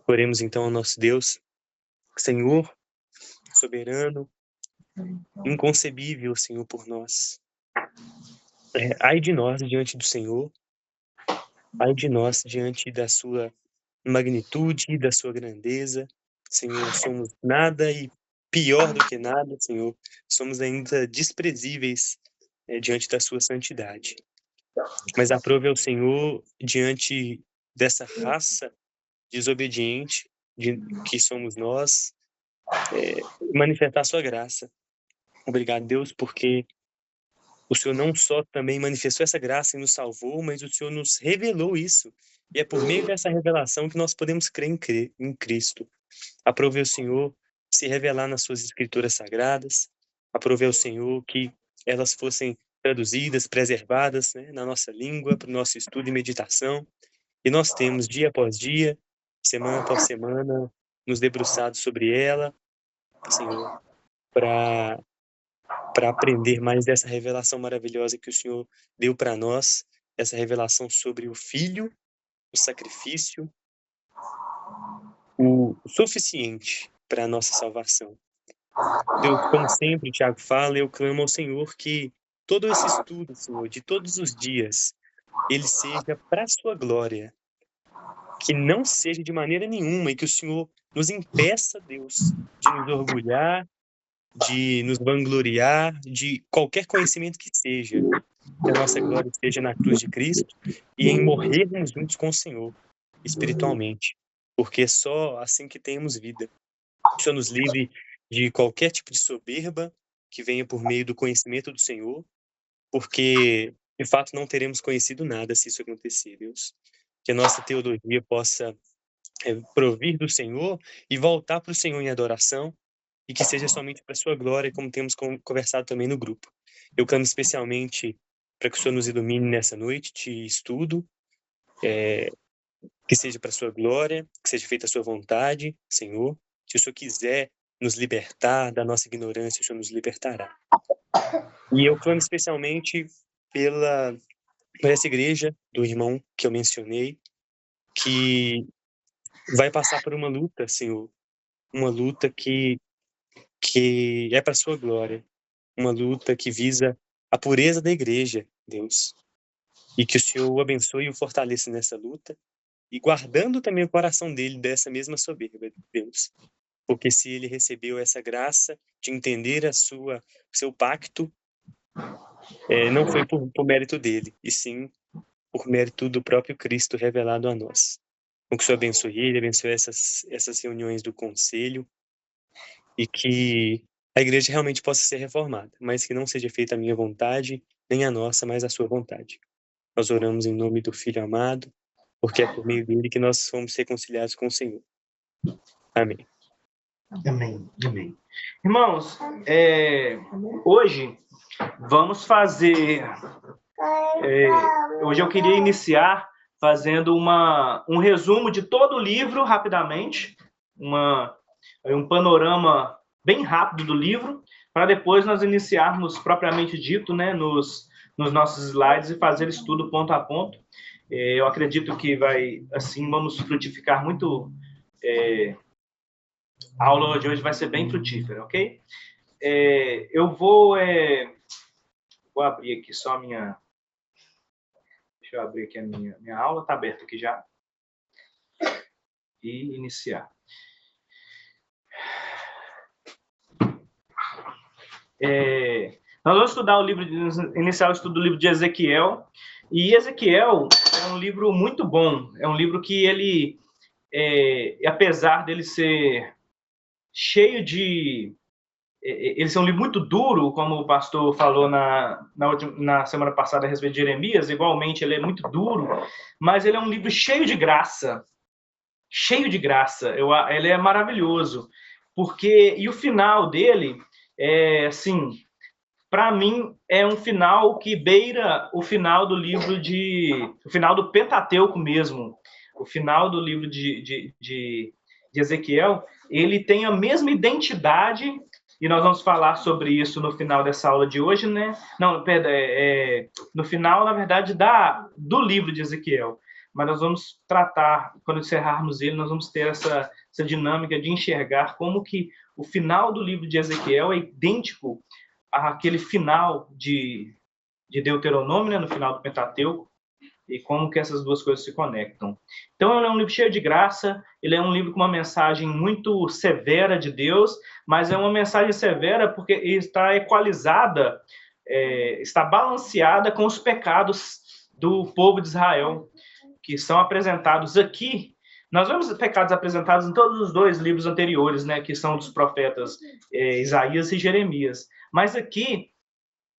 Oremos então ao nosso Deus, Senhor, soberano, inconcebível, Senhor, por nós. Ai de nós diante do Senhor, ai de nós diante da sua magnitude, da sua grandeza. Senhor, somos nada e pior do que nada, Senhor. Somos ainda desprezíveis, diante da sua santidade. Mas aprove ao Senhor, diante dessa raça desobediente, que somos nós, manifestar a sua graça. Obrigado, Deus, porque o Senhor não só também manifestou essa graça e nos salvou, mas o Senhor nos revelou isso. E é por meio dessa revelação que nós podemos crer em Cristo. Aprove ao Senhor se revelar nas suas escrituras sagradas. Aprove ao Senhor que elas fossem traduzidas, preservadas, né, na nossa língua, para o nosso estudo e meditação. E nós temos, dia após dia, semana após semana, nos debruçado sobre ela, Senhor, para aprender mais dessa revelação maravilhosa que o Senhor deu para nós, essa revelação sobre o Filho, o sacrifício, o suficiente para a nossa salvação. Deus, como sempre, o Tiago fala, eu clamo ao Senhor que todo esse estudo, Senhor, de todos os dias, ele seja para a sua glória, que não seja de maneira nenhuma e que o Senhor nos impeça, Deus, de nos orgulhar, de nos vangloriar, de qualquer conhecimento que seja, que a nossa glória esteja na cruz de Cristo e em morrermos juntos com o Senhor, espiritualmente, porque é só assim que temos vida. O Senhor nos livre de qualquer tipo de soberba que venha por meio do conhecimento do Senhor, porque, de fato, não teremos conhecido nada se isso acontecer, Deus. Que a nossa teologia possa provir do Senhor e voltar para o Senhor em adoração, e que seja somente para a sua glória, como temos conversado também no grupo. Eu clamo especialmente para que o Senhor nos ilumine nessa noite de estudo, que seja para a sua glória, que seja feita a sua vontade, Senhor. Se o Senhor quiser nos libertar da nossa ignorância, o Senhor nos libertará. E eu clamo especialmente por essa igreja do irmão que eu mencionei, que vai passar por uma luta, Senhor, uma luta que é para a sua glória, uma luta que visa a pureza da igreja, Deus. E que o Senhor o abençoe e o fortaleça nessa luta, e guardando também o coração dele dessa mesma soberba, Deus. Porque se ele recebeu essa graça de entender o seu pacto, não foi por mérito dele, e sim por mérito do próprio Cristo revelado a nós. Então, que o Senhor abençoe ele, abençoe essas reuniões do conselho, e que a igreja realmente possa ser reformada, mas que não seja feita a minha vontade, nem a nossa, mas a sua vontade. Nós oramos em nome do Filho amado, porque é por meio dele que nós fomos reconciliados com o Senhor. Amém. Amém, amém. Irmãos, hoje vamos fazer... hoje eu queria iniciar fazendo um resumo de todo o livro, rapidamente, um panorama bem rápido do livro, para depois nós iniciarmos, propriamente dito, né, nos nossos slides e fazer estudo ponto a ponto. Eu acredito que vamos frutificar muito... A aula de hoje vai ser bem frutífera, ok? Eu vou abrir aqui só a minha... Deixa eu abrir aqui a minha aula, está aberta aqui já. E iniciar. Nós vamos iniciar o estudo do livro de Ezequiel. E Ezequiel é um livro muito bom. É um livro que ele, apesar dele ser cheio de... Ele é um livro muito duro, como o pastor falou na semana passada a respeito de Jeremias, igualmente ele é muito duro, mas ele é um livro cheio de graça. Cheio de graça. Ele é maravilhoso. E o final dele, para mim, é um final que beira o final do livro o final do Pentateuco mesmo. O final do livro de Ezequiel, ele tem a mesma identidade, e nós vamos falar sobre isso no final dessa aula de hoje, né? Não, perdão, no final, na verdade, do livro de Ezequiel. mas nós vamos tratar, quando encerrarmos ele, nós vamos ter essa dinâmica de enxergar como que o final do livro de Ezequiel é idêntico àquele final de Deuteronômio, né, no final do Pentateuco, e como que essas duas coisas se conectam. Então, ele é um livro cheio de graça, ele é um livro com uma mensagem muito severa de Deus, mas é uma mensagem severa porque está equalizada, está balanceada com os pecados do povo de Israel, que são apresentados aqui. Nós vemos pecados apresentados em todos os dois livros anteriores, né, que são dos profetas Isaías e Jeremias. Mas aqui,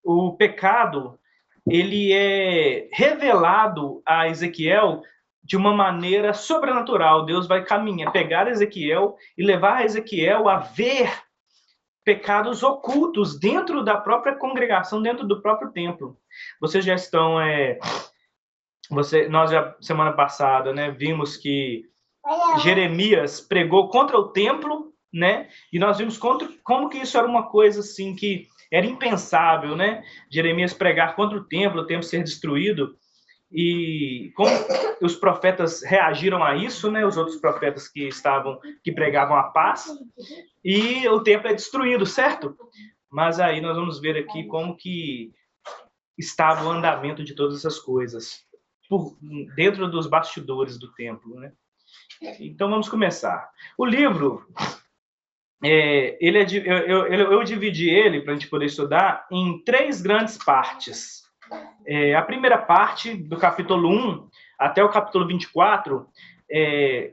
o pecado ele é revelado a Ezequiel de uma maneira sobrenatural. Deus vai pegar Ezequiel e levar Ezequiel a ver pecados ocultos dentro da própria congregação, dentro do próprio templo. Vocês já estão... nós já, semana passada, né, vimos que Jeremias pregou contra o templo, né, e nós vimos como que isso era uma coisa assim que era impensável, né? Jeremias pregar contra o templo ser destruído, e como os profetas reagiram a isso, né? Os outros profetas que pregavam a paz, e o templo é destruído, certo? Mas aí nós vamos ver aqui como que estava o andamento de todas essas coisas dentro dos bastidores do templo, né? Então vamos começar. O livro eu dividi ele, para a gente poder estudar, em 3 grandes partes. A primeira parte, do capítulo 1 até o capítulo 24,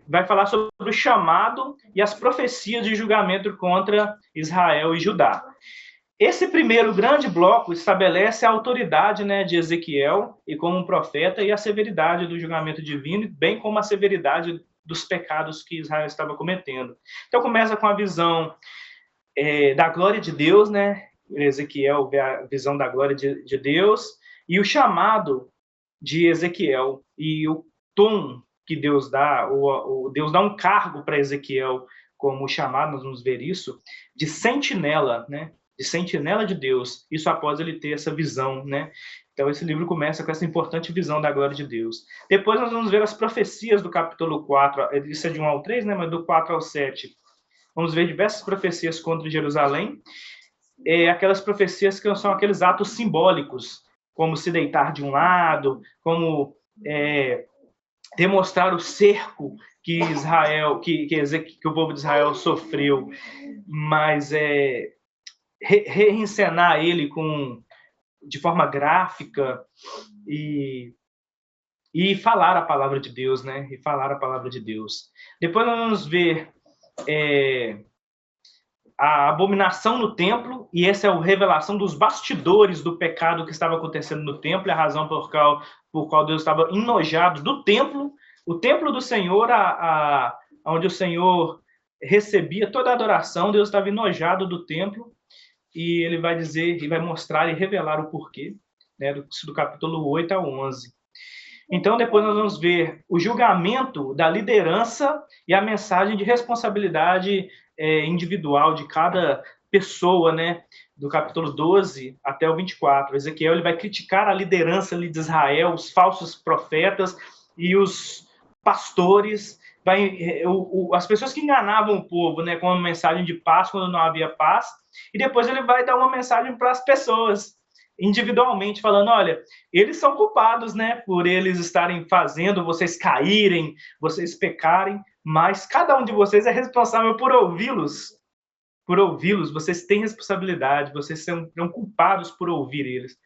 vai falar sobre o chamado e as profecias de julgamento contra Israel e Judá. Esse primeiro grande bloco estabelece a autoridade, né, de Ezequiel e como um profeta e a severidade do julgamento divino, bem como a severidade dos pecados que Israel estava cometendo. Então começa com a visão da glória de Deus, né? Ezequiel vê a visão da glória de Deus e o chamado de Ezequiel e o tom que Deus dá, Deus dá um cargo para Ezequiel como chamado, nós vamos ver isso, de sentinela, né? De sentinela de Deus, isso após ele ter essa visão, né? Então, esse livro começa com essa importante visão da glória de Deus. Depois nós vamos ver as profecias do capítulo 4, isso é de 1 ao 3, né? Mas do 4 ao 7. Vamos ver diversas profecias contra Jerusalém, aquelas profecias que são aqueles atos simbólicos, como se deitar de um lado, como demonstrar o cerco que o povo de Israel sofreu, mas reencenar ele de forma gráfica e falar a palavra de Deus, né? E falar a palavra de Deus. Depois nós vamos ver a abominação no templo, e essa é a revelação dos bastidores do pecado que estava acontecendo no templo, e a razão por qual Deus estava enojado do templo, o templo do Senhor, onde o Senhor recebia toda a adoração. Deus estava enojado do templo, e ele vai dizer, e vai mostrar e revelar o porquê, né, do capítulo 8 ao 11. Então, depois nós vamos ver o julgamento da liderança e a mensagem de responsabilidade individual de cada pessoa, né, do capítulo 12 até o 24. Ezequiel ele vai criticar a liderança ali de Israel, os falsos profetas e os pastores, as pessoas que enganavam o povo, né, com uma mensagem de paz quando não havia paz, e depois ele vai dar uma mensagem para as pessoas, individualmente, falando, olha, eles são culpados, né, por eles estarem fazendo vocês caírem, vocês pecarem, mas cada um de vocês é responsável por ouvi-los, vocês têm responsabilidade, vocês são culpados por ouvir eles.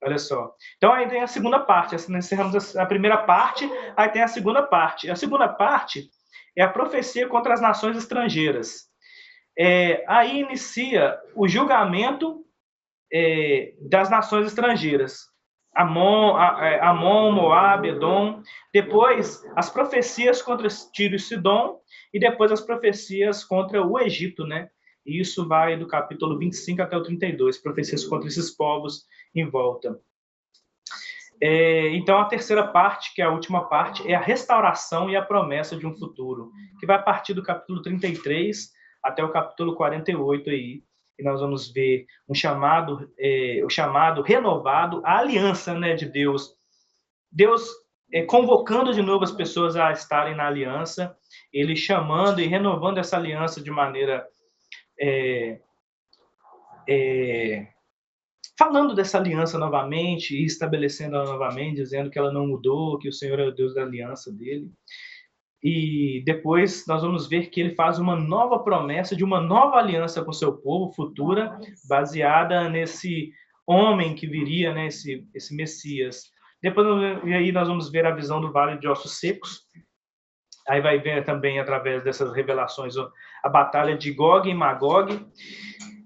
Olha só. Então, aí tem a segunda parte. Encerramos a primeira parte, aí tem a segunda parte. A segunda parte é a profecia contra as nações estrangeiras. Aí inicia o julgamento das nações estrangeiras. Amon, Moab, Edom. Depois, as profecias contra Tiro e Sidom. E depois, as profecias contra o Egito, né? E isso vai do capítulo 25 até o 32, profecias contra esses povos em volta. Então, a terceira parte, que é a última parte, é a restauração e a promessa de um futuro, que vai partir do capítulo 33 até o capítulo 48 aí, e nós vamos ver o chamado renovado, a aliança, né, de Deus. Deus convocando de novo as pessoas a estarem na aliança, ele chamando e renovando essa aliança de maneira falando dessa aliança novamente e estabelecendo ela novamente, dizendo que ela não mudou, que o Senhor é o Deus da aliança dele. E depois nós vamos ver que ele faz uma nova promessa de uma nova aliança com o seu povo futura, baseada nesse homem que viria, né, esse Messias. Depois, e aí nós vamos ver a visão do Vale de Ossos Secos. Aí vai ver também, através dessas revelações, a batalha de Gog e Magog,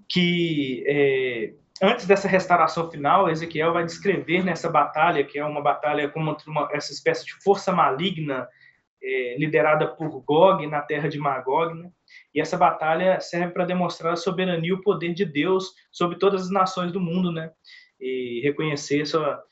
que antes dessa restauração final, Ezequiel vai descrever nessa batalha, que é uma batalha como essa espécie de força maligna, liderada por Gog na terra de Magog, né? E essa batalha serve para demonstrar a soberania e o poder de Deus sobre todas as nações do mundo, né? E reconhecer sua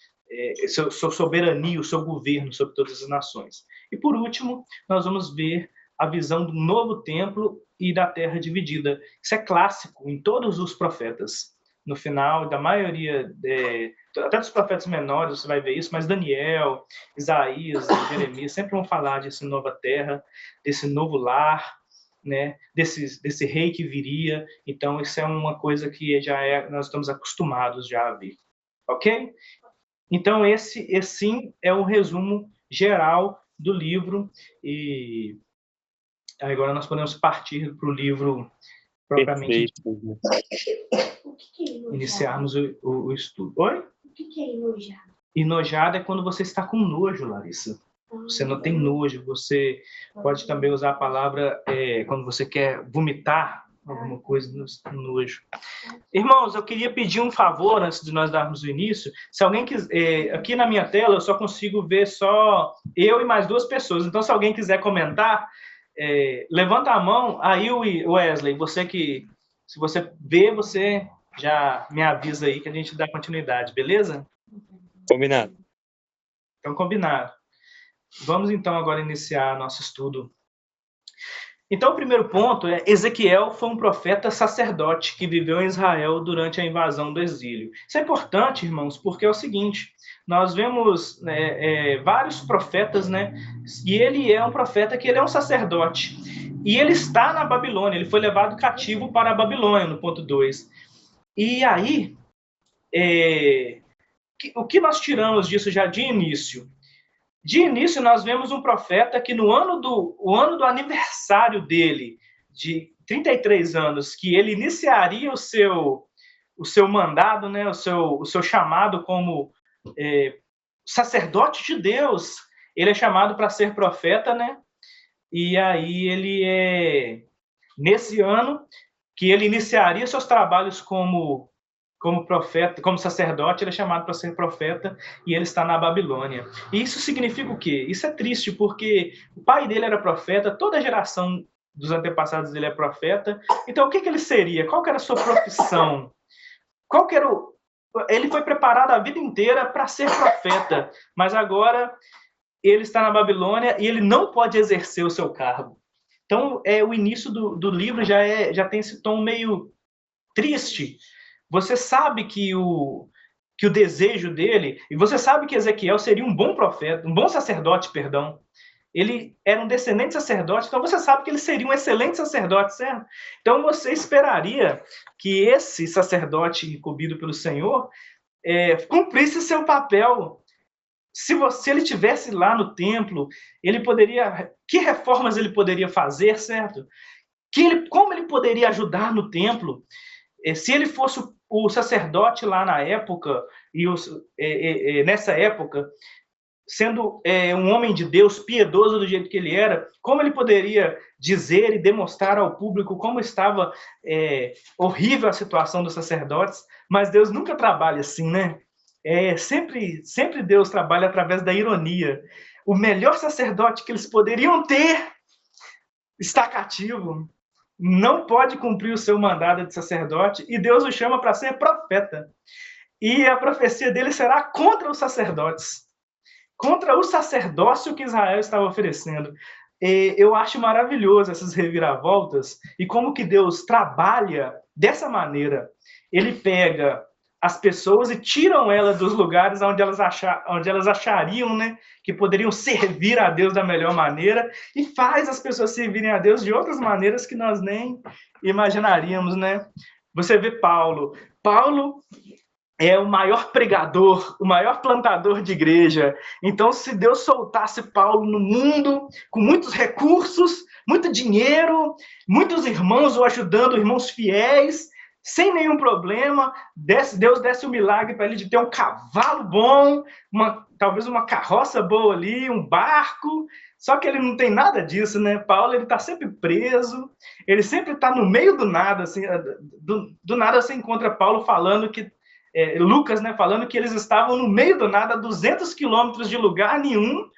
soberania, o seu governo sobre todas as nações. E por último, nós vamos ver a visão do novo templo e da terra dividida. Isso é clássico em todos os profetas. No final da maioria, até dos profetas menores você vai ver isso, mas Daniel, Isaías, Jeremias sempre vão falar dessa nova terra, desse novo lar, né, desse rei que viria. Então isso é uma coisa que nós estamos acostumados já a ver. Ok? Então esse sim é o resumo geral do livro, e agora nós podemos partir para o livro propriamente Perfeito. iniciarmos o estudo. Oi? O que é enojado? Enojado é quando você está com nojo, Larissa. Você não tem nojo. Você pode também usar a palavra quando você quer vomitar alguma coisa no nojo. Irmãos, eu queria pedir um favor antes de nós darmos o início. Se alguém quiser, aqui na minha tela eu só consigo ver só eu e mais 2 pessoas. Então, se alguém quiser comentar, levanta a mão. Aí, Wesley, se você vê, você já me avisa aí que a gente dá continuidade, beleza? Combinado. Então, combinado. Vamos, então, agora iniciar nosso estudo. Então, o primeiro ponto é: Ezequiel foi um profeta sacerdote que viveu em Israel durante a invasão do exílio. Isso é importante, irmãos, porque é o seguinte: nós vemos vários profetas, né? E ele é um profeta que ele é um sacerdote. E ele está na Babilônia, ele foi levado cativo para a Babilônia, no ponto 2. E aí, o que nós tiramos disso já de início? De início, nós vemos um profeta que no ano do aniversário dele, de 33 anos, que ele iniciaria o seu mandado, né, o seu chamado como sacerdote de Deus. Ele é chamado para ser profeta, né? E aí nesse ano que ele iniciaria seus trabalhos como profeta, como sacerdote, ele é chamado para ser profeta, e ele está na Babilônia. E isso significa o quê? Isso é triste, porque o pai dele era profeta, toda a geração dos antepassados dele é profeta. Então, o que ele seria? Qual que era a sua profissão? Ele foi preparado a vida inteira para ser profeta, mas agora ele está na Babilônia e ele não pode exercer o seu cargo. Então, o início do livro já tem esse tom meio triste. Você sabe que o desejo dele, e você sabe que Ezequiel seria um bom profeta, um bom sacerdote, perdão. Ele era um descendente de sacerdote, então você sabe que ele seria um excelente sacerdote, certo? Então você esperaria que esse sacerdote incumbido pelo Senhor cumprisse seu papel. Se ele tivesse lá no templo, que reformas ele poderia fazer, certo? Como ele poderia ajudar no templo? Se ele fosse o sacerdote lá na época, nessa época, sendo um homem de Deus, piedoso do jeito que ele era, como ele poderia dizer e demonstrar ao público como estava horrível a situação dos sacerdotes? Mas Deus nunca trabalha assim, né? Sempre Deus trabalha através da ironia. O melhor sacerdote que eles poderiam ter está cativo, não pode cumprir o seu mandado de sacerdote, e Deus o chama para ser profeta. E a profecia dele será contra os sacerdotes, contra o sacerdócio que Israel estava oferecendo. Eu acho maravilhoso essas reviravoltas, e como que Deus trabalha dessa maneira. Ele pega as pessoas e tiram elas dos lugares onde elas achariam, né, que poderiam servir a Deus da melhor maneira, e faz as pessoas servirem a Deus de outras maneiras que nós nem imaginaríamos, né? Você vê Paulo. Paulo é o maior pregador, o maior plantador de igreja. Então, se Deus soltasse Paulo no mundo, com muitos recursos, muito dinheiro, muitos irmãos o ajudando, irmãos fiéis, sem nenhum problema, Deus desse um milagre para ele de ter um cavalo bom, talvez uma carroça boa ali, um barco, só que ele não tem nada disso, né? Paulo, ele está sempre preso, ele sempre está no meio do nada, assim, do nada você encontra Paulo falando que Lucas, né, falando que eles estavam no meio do nada, a 200 quilômetros de lugar nenhum,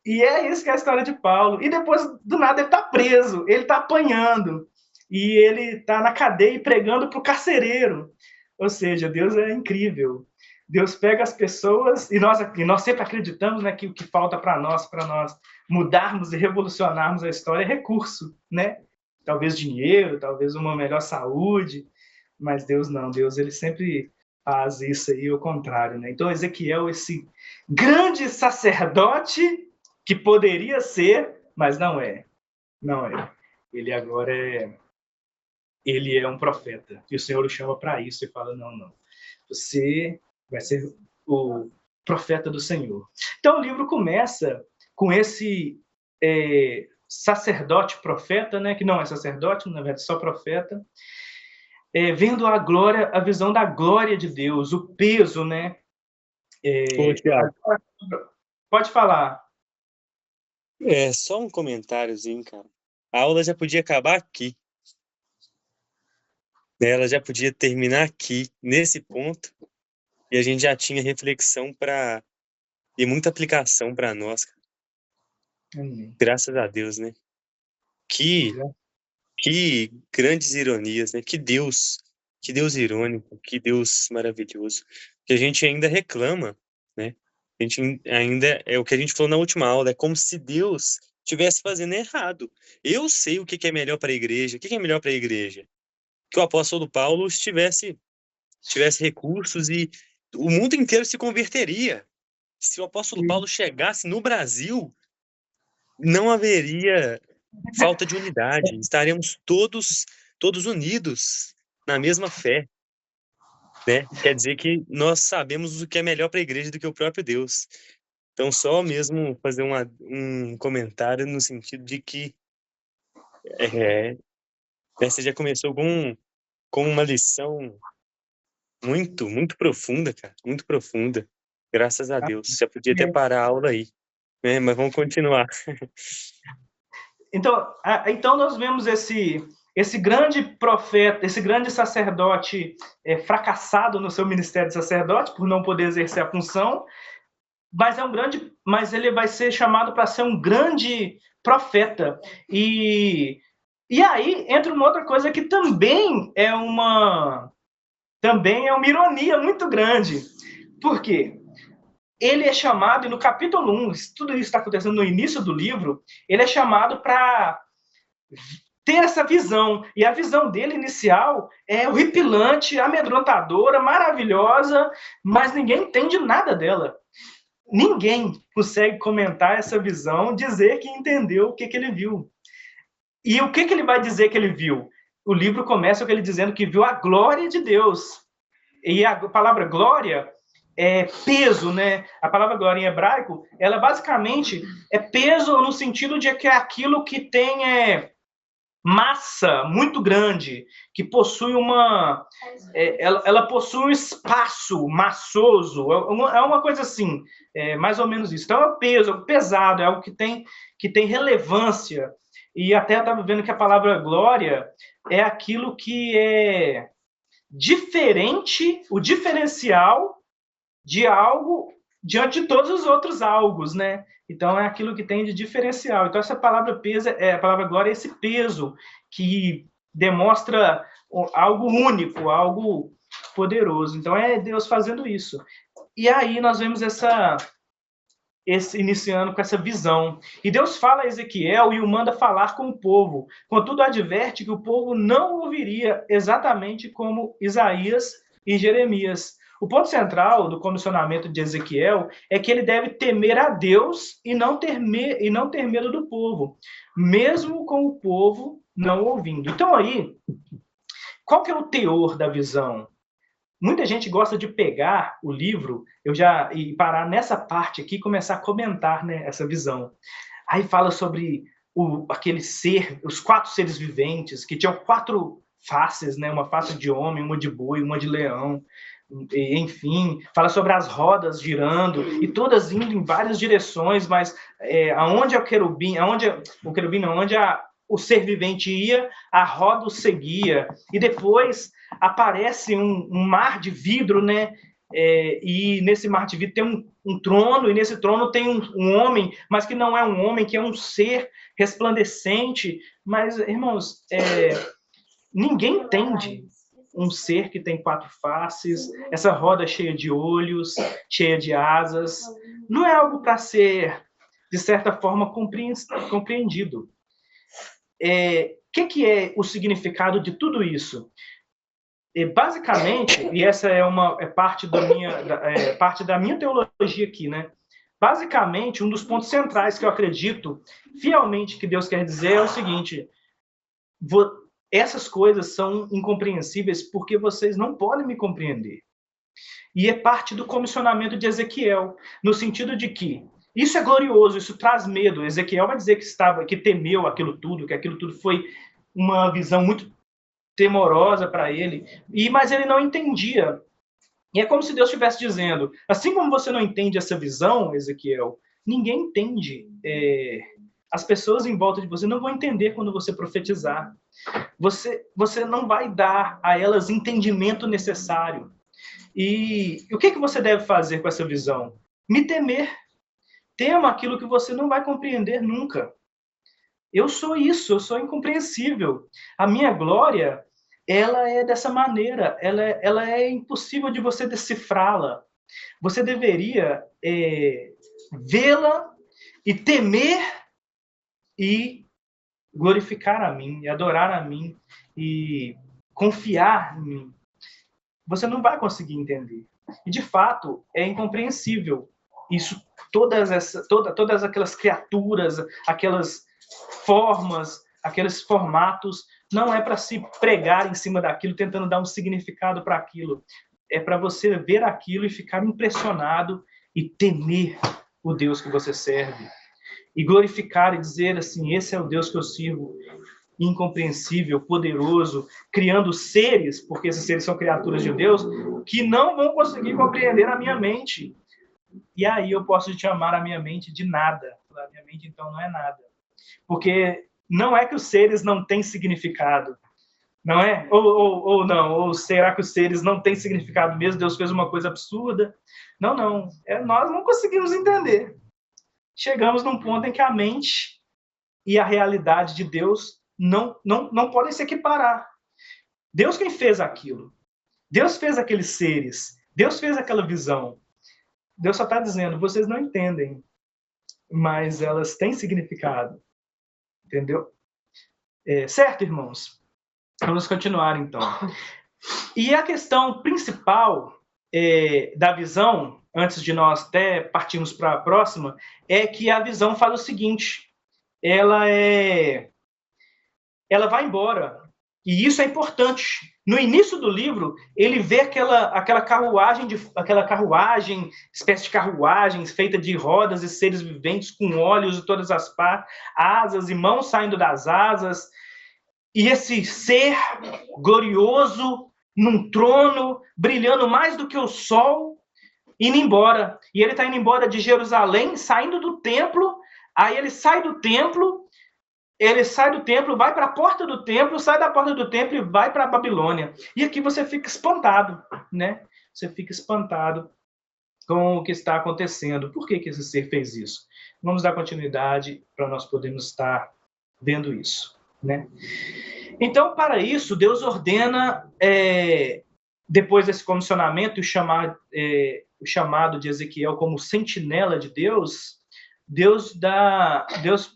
e é isso que é a história de Paulo. E depois, do nada, ele está preso, ele está apanhando, e ele está na cadeia pregando para o carcereiro. Ou seja, Deus é incrível. Deus pega as pessoas, e nós sempre acreditamos, né, que o que falta para nós mudarmos e revolucionarmos a história é recurso, né? Talvez dinheiro, talvez uma melhor saúde, mas Deus não. Deus, ele sempre faz isso aí, ao contrário, né? Então, Ezequiel, esse grande sacerdote que poderia ser, mas não é. Não é. Ele agora ele é um profeta. E o Senhor o chama para isso e fala, não. Você vai ser o profeta do Senhor. Então, o livro começa com esse sacerdote profeta, né? Que não é sacerdote, na verdade, só profeta, vendo a visão da glória de Deus, o peso, né? Pode falar. Só um comentáriozinho, cara. A aula já podia acabar aqui. Ela já podia terminar aqui, nesse ponto, e a gente já tinha reflexão e muita aplicação para nós. Cara. Graças a Deus, né? Que grandes ironias, né? Que Deus irônico, que Deus maravilhoso. Que a gente ainda reclama, né? A gente ainda, é o que a gente falou na última aula, é como se Deus estivesse fazendo errado. Eu sei o que é melhor para a igreja. O que é melhor para a igreja? Que o apóstolo Paulo tivesse recursos e o mundo inteiro se converteria. Se o apóstolo Paulo chegasse no Brasil, não haveria falta de unidade. Estaremos todos unidos na mesma fé, né? Quer dizer que nós sabemos o que é melhor para a igreja do que o próprio Deus. Então, só mesmo fazer um comentário no sentido de que você já começou com uma lição muito, muito profunda, cara. Muito profunda. Graças a Deus. Já podia até parar a aula aí, né? Mas vamos continuar. Então nós vemos esse grande profeta, esse grande sacerdote fracassado no seu ministério de sacerdote por não poder exercer a função, mas ele vai ser chamado para ser um grande profeta. E aí entra uma outra coisa que também é uma ironia muito grande. Por quê? Ele é chamado, e no capítulo 1, tudo isso está acontecendo no início do livro, ele é chamado para ter essa visão. E a visão dele inicial é horripilante, amedrontadora, maravilhosa, mas ninguém entende nada dela. Ninguém consegue comentar essa visão, dizer que entendeu o que ele viu. E o que ele vai dizer que ele viu? O livro começa com ele dizendo que viu a glória de Deus. E a palavra glória é peso, né? A palavra glória em hebraico, ela basicamente é peso no sentido de que é aquilo que tem massa muito grande, que possui ela possui um espaço maçoso, é uma coisa assim, mais ou menos isso. Então é peso, é pesado, é algo que tem relevância. E até eu estava vendo que a palavra glória é aquilo que é diferente, o diferencial de algo diante de todos os outros algos, né? Então, é aquilo que tem de diferencial. Então, essa palavra peso, a palavra glória é esse peso que demonstra algo único, algo poderoso. Então, é Deus fazendo isso. E aí, nós vemos iniciando com essa visão. E Deus fala a Ezequiel e o manda falar com o povo. Contudo, adverte que o povo não ouviria exatamente como Isaías e Jeremias. O ponto central do comissionamento de Ezequiel é que ele deve temer a Deus e não ter medo do povo, mesmo com o povo não ouvindo. Então aí, qual que é o teor da visão? Muita gente gosta de pegar o livro e parar nessa parte aqui e começar a comentar, né, essa visão. Aí fala sobre aquele ser, os 4 seres viventes, que tinham 4 faces, né, uma face de homem, uma de boi, uma de leão, enfim, fala sobre as rodas girando e todas indo em várias direções, mas aonde o ser vivente ia, a roda o seguia, e depois aparece um mar de vidro, né? E nesse mar de vidro tem um trono, e nesse trono tem um homem, mas que não é um homem, que é um ser resplandecente. Mas, irmãos, ninguém entende um ser que tem 4 faces, essa roda cheia de olhos, cheia de asas. Não é algo para ser, de certa forma, compreendido. Que é o significado de tudo isso? Basicamente, e essa é parte da minha teologia aqui, né? Basicamente, um dos pontos centrais que eu acredito fielmente que Deus quer dizer é o seguinte: essas coisas são incompreensíveis porque vocês não podem me compreender. E é parte do comissionamento de Ezequiel, no sentido de que isso é glorioso, isso traz medo. Ezequiel vai dizer que temeu aquilo tudo, que aquilo tudo foi uma visão muito temorosa para ele, mas ele não entendia. E é como se Deus estivesse dizendo, assim como você não entende essa visão, Ezequiel, ninguém entende. As pessoas em volta de você não vão entender quando você profetizar. Você não vai dar a elas entendimento necessário. E o que você deve fazer com essa visão? Me temer. Tema aquilo que você não vai compreender nunca. Eu sou isso, eu sou incompreensível. A minha glória, ela é dessa maneira, ela é impossível de você decifrá-la. Você deveria vê-la e temer e glorificar a mim, e adorar a mim, e confiar em mim. Você não vai conseguir entender. E, de fato, é incompreensível. Isso, todas aquelas criaturas, aquelas formas, aqueles formatos, não é para se pregar em cima daquilo, tentando dar um significado para aquilo. É para você ver aquilo e ficar impressionado e temer o Deus que você serve. E glorificar e dizer assim, esse é o Deus que eu sirvo, incompreensível, poderoso, criando seres, porque esses seres são criaturas de Deus, que não vão conseguir compreender a minha mente. E aí eu posso te chamar a minha mente de nada. A minha mente, então, não é nada. Porque não é que os seres não têm significado, não é? Ou não? Ou será que os seres não têm significado mesmo? Deus fez uma coisa absurda? Não. Nós não conseguimos entender. Chegamos num ponto em que a mente e a realidade de Deus não podem se equiparar. Deus quem fez aquilo. Deus fez aqueles seres. Deus fez aquela visão. Deus só está dizendo, vocês não entendem, mas elas têm significado. Entendeu? Certo, irmãos? Vamos continuar, então. E a questão principal da visão, antes de nós até partirmos para a próxima, é que a visão fala o seguinte, ela vai embora. E isso é importante. No início do livro, ele vê aquela carruagem, espécie de carruagem feita de rodas e seres viventes com olhos de todas as partes, asas e mãos saindo das asas. E esse ser glorioso num trono, brilhando mais do que o sol, indo embora. E ele está indo embora de Jerusalém, saindo do templo. Aí ele sai do templo, vai para a porta do templo, sai da porta do templo e vai para a Babilônia. E aqui você fica espantado, né? Você fica espantado com o que está acontecendo. Por que esse ser fez isso? Vamos dar continuidade para nós podermos estar vendo isso, né? Então, para isso, Deus ordena, depois desse comissionamento, o chamado de Ezequiel como sentinela de Deus, Deus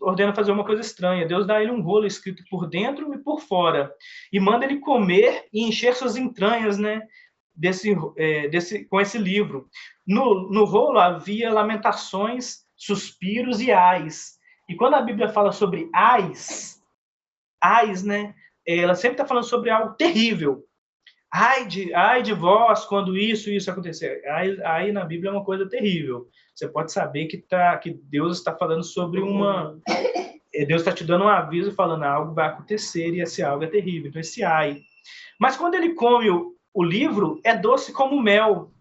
ordena fazer uma coisa estranha. Deus dá a ele um rolo escrito por dentro e por fora. E manda ele comer e encher suas entranhas, né? com esse livro. No rolo havia lamentações, suspiros e ais. E quando a Bíblia fala sobre ais, né, ela sempre está falando sobre algo terrível. Ai de vós quando isso acontecer. Ai na Bíblia é uma coisa terrível. Você pode saber que Deus está falando sobre Deus está te dando um aviso falando algo vai acontecer e esse algo é terrível. Então esse ai. Mas quando ele come o livro, é doce como mel.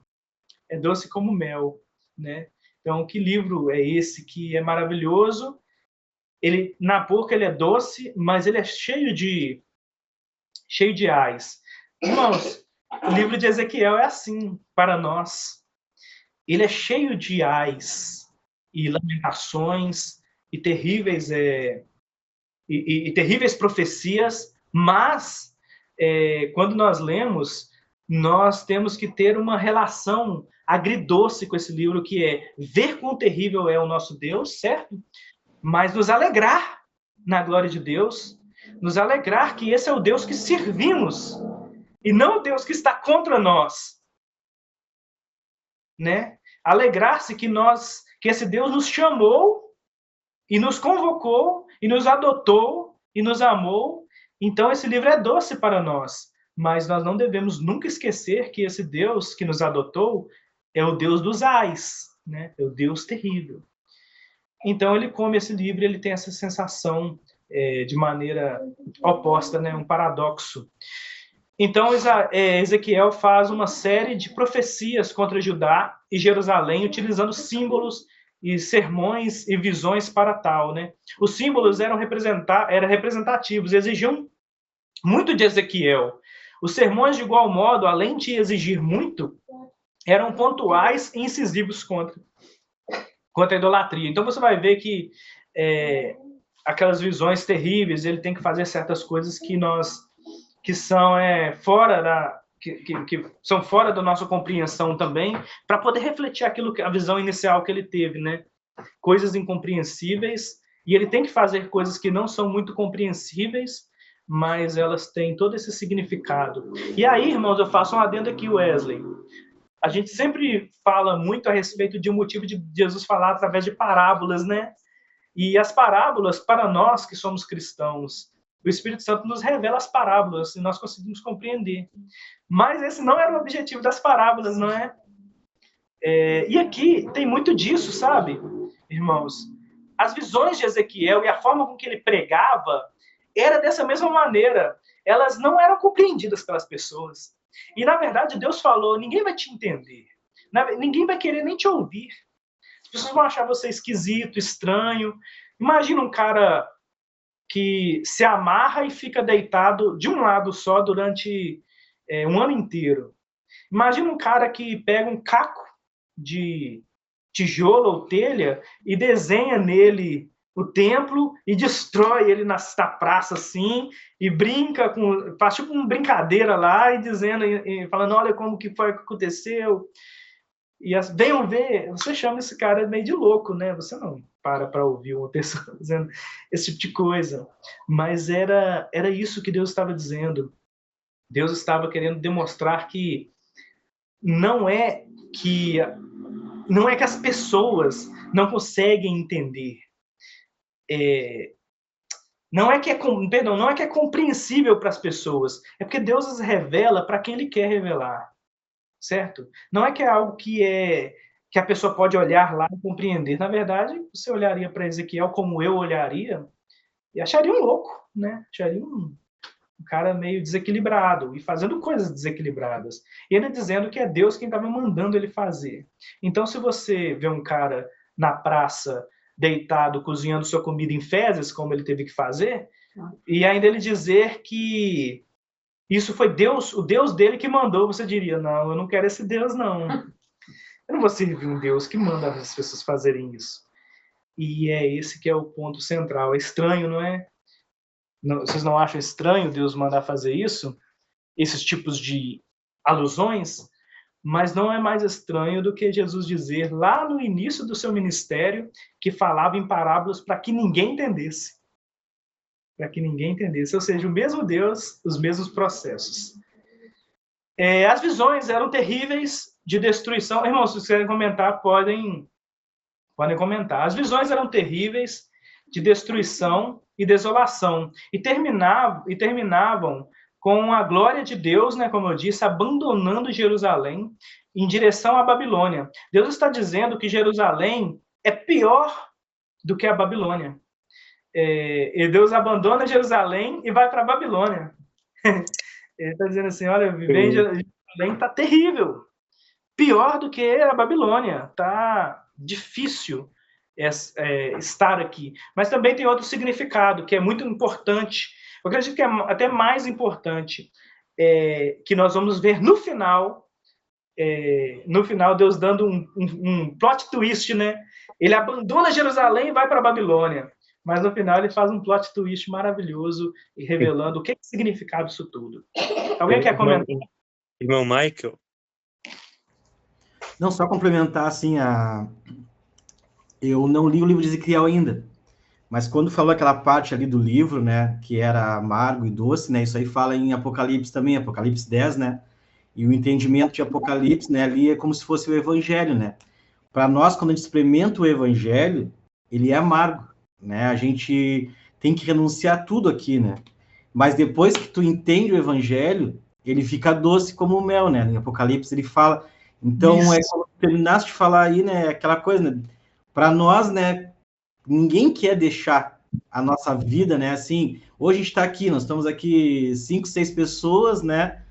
É doce como mel, né? Então, que livro é esse que é maravilhoso? Ele, na boca ele é doce, mas ele é cheio de ais. Irmãos, o livro de Ezequiel é assim para nós. Ele é cheio de ais e lamentações e terríveis terríveis profecias, mas quando nós lemos, nós temos que ter uma relação agridoce com esse livro, que é ver quão terrível é o nosso Deus, certo? Mas nos alegrar na glória de Deus, nos alegrar que esse é o Deus que servimos, e não o Deus que está contra nós, né? Alegrar-se que esse Deus nos chamou e nos convocou e nos adotou e nos amou. Então esse livro é doce para nós, mas nós não devemos nunca esquecer que esse Deus que nos adotou é o Deus dos ais, né? É o Deus terrível. Então ele come esse livro, ele tem essa sensação de maneira oposta, né? Um paradoxo. Então Ezequiel faz uma série de profecias contra Judá e Jerusalém, utilizando símbolos e sermões e visões para tal, né? Os símbolos eram representativos, exigiam muito de Ezequiel. Os sermões, de igual modo, além de exigir muito, eram pontuais e incisivos contra a idolatria. Então você vai ver que aquelas visões terríveis, ele tem que fazer certas coisas que são são fora da nossa compreensão também, para poder refletir a visão inicial que ele teve, né? Coisas incompreensíveis, e ele tem que fazer coisas que não são muito compreensíveis, mas elas têm todo esse significado. E aí, irmãos, eu faço um adendo aqui, Wesley. A gente sempre fala muito a respeito de um motivo de Jesus falar através de parábolas, né? E as parábolas, para nós que somos cristãos, o Espírito Santo nos revela as parábolas e nós conseguimos compreender. Mas esse não era o objetivo das parábolas, não é? E aqui tem muito disso, sabe, irmãos? As visões de Ezequiel e a forma com que ele pregava era dessa mesma maneira. Elas não eram compreendidas pelas pessoas. E, na verdade, Deus falou, ninguém vai te entender. Ninguém vai querer nem te ouvir. As pessoas vão achar você esquisito, estranho. Imagina um cara que se amarra e fica deitado de um lado só durante um ano inteiro. Imagina um cara que pega um caco de tijolo ou telha e desenha nele o templo e destrói ele na praça assim e brinca faz tipo uma brincadeira lá e dizendo e falando, olha como que foi que aconteceu. E venham ver, você chama esse cara meio de louco, né? Você não para ouvir uma pessoa dizendo esse tipo de coisa. Mas era isso que Deus estava dizendo. Deus estava querendo demonstrar que não é que as pessoas não conseguem entender. Não é que é compreensível para as pessoas. É porque Deus as revela para quem Ele quer revelar. Certo? Não é que é algo que a pessoa pode olhar lá e compreender. Na verdade, você olharia para Ezequiel como eu olharia e acharia um louco, né? Acharia um cara meio desequilibrado e fazendo coisas desequilibradas. E ele dizendo que é Deus quem estava mandando ele fazer. Então, se você vê um cara na praça deitado, cozinhando sua comida em fezes, como ele teve que fazer, e ainda ele dizer que isso foi Deus, o Deus dele que mandou, você diria, não, eu não quero esse Deus, não. Eu não vou servir um Deus que manda as pessoas fazerem isso. E é esse que é o ponto central. É estranho, não é? Vocês não acham estranho Deus mandar fazer isso? Esses tipos de alusões? Mas não é mais estranho do que Jesus dizer lá no início do seu ministério que falava em parábolas para que ninguém entendesse. Para que ninguém entendesse. Ou seja, o mesmo Deus, os mesmos processos. As visões eram terríveis de destruição. Irmãos, se vocês querem comentar, podem comentar. As visões eram terríveis de destruição e desolação. E terminavam com a glória de Deus, né, como eu disse, abandonando Jerusalém em direção à Babilônia. Deus está dizendo que Jerusalém é pior do que a Babilônia. E Deus abandona Jerusalém e vai para a Babilônia. Ele está dizendo assim, olha, viver em Jerusalém está terrível. Pior do que a Babilônia. Está difícil estar aqui. Mas também tem outro significado, que é muito importante. Eu acredito que é até mais importante, que nós vamos ver no final, Deus dando um plot twist, né? Ele abandona Jerusalém e vai para a Babilônia. Mas no final ele faz um plot twist maravilhoso e revelando o que é o significado disso tudo. Alguém quer comentar? Irmão Michael? Não, só complementar, assim, eu não li o livro de Ezequiel ainda, mas quando falou aquela parte ali do livro, né, que era amargo e doce, né, isso aí fala em Apocalipse também, Apocalipse 10, né, e o entendimento de Apocalipse, né, ali é como se fosse o Evangelho, né. Para nós, quando a gente experimenta o Evangelho, ele é amargo, né, a gente tem que renunciar a tudo aqui, né, mas depois que tu entende o Evangelho, ele fica doce como o mel, né, em Apocalipse ele fala, então Isso. é como terminaste de falar aí, né, aquela coisa, né, para nós, né, ninguém quer deixar a nossa vida, né, assim, hoje a gente está aqui, nós estamos aqui 5, 6 pessoas, né,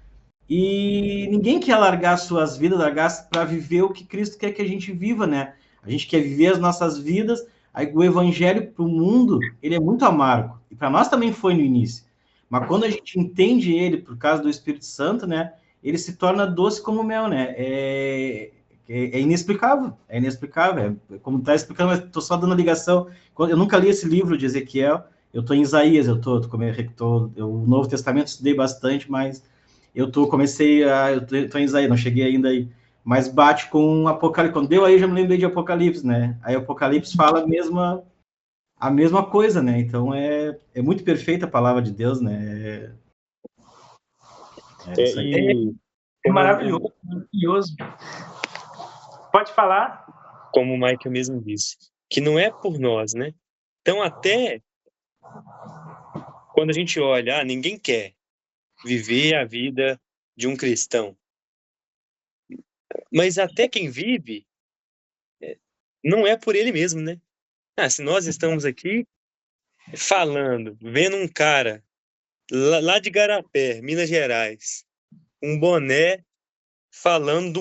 e ninguém quer largar suas vidas, largar para viver o que Cristo quer que a gente viva, né, a gente quer viver as nossas vidas, aí o evangelho para o mundo, ele é muito amargo, e para nós também foi no início, mas quando a gente entende ele, por causa do Espírito Santo, né, ele se torna doce como mel, né, é inexplicável, como está explicando, mas estou só dando a ligação, eu nunca li esse livro de Ezequiel, eu estou em Isaías, o Novo Testamento estudei bastante, mas eu estou em Isaías, não cheguei ainda aí, mas bate com Apocalipse, quando deu aí eu já me lembrei de Apocalipse, né, aí Apocalipse fala a mesma coisa, né, então é muito perfeita a palavra de Deus, né, isso aí. Maravilhoso, maravilhoso. Pode falar? Como o Michael mesmo disse, que não é por nós, né? Então, até quando a gente olha, ninguém quer viver a vida de um cristão. Mas até quem vive, não é por ele mesmo, né? Se nós estamos aqui falando, vendo um cara lá de Garapé, Minas Gerais, um boné, falando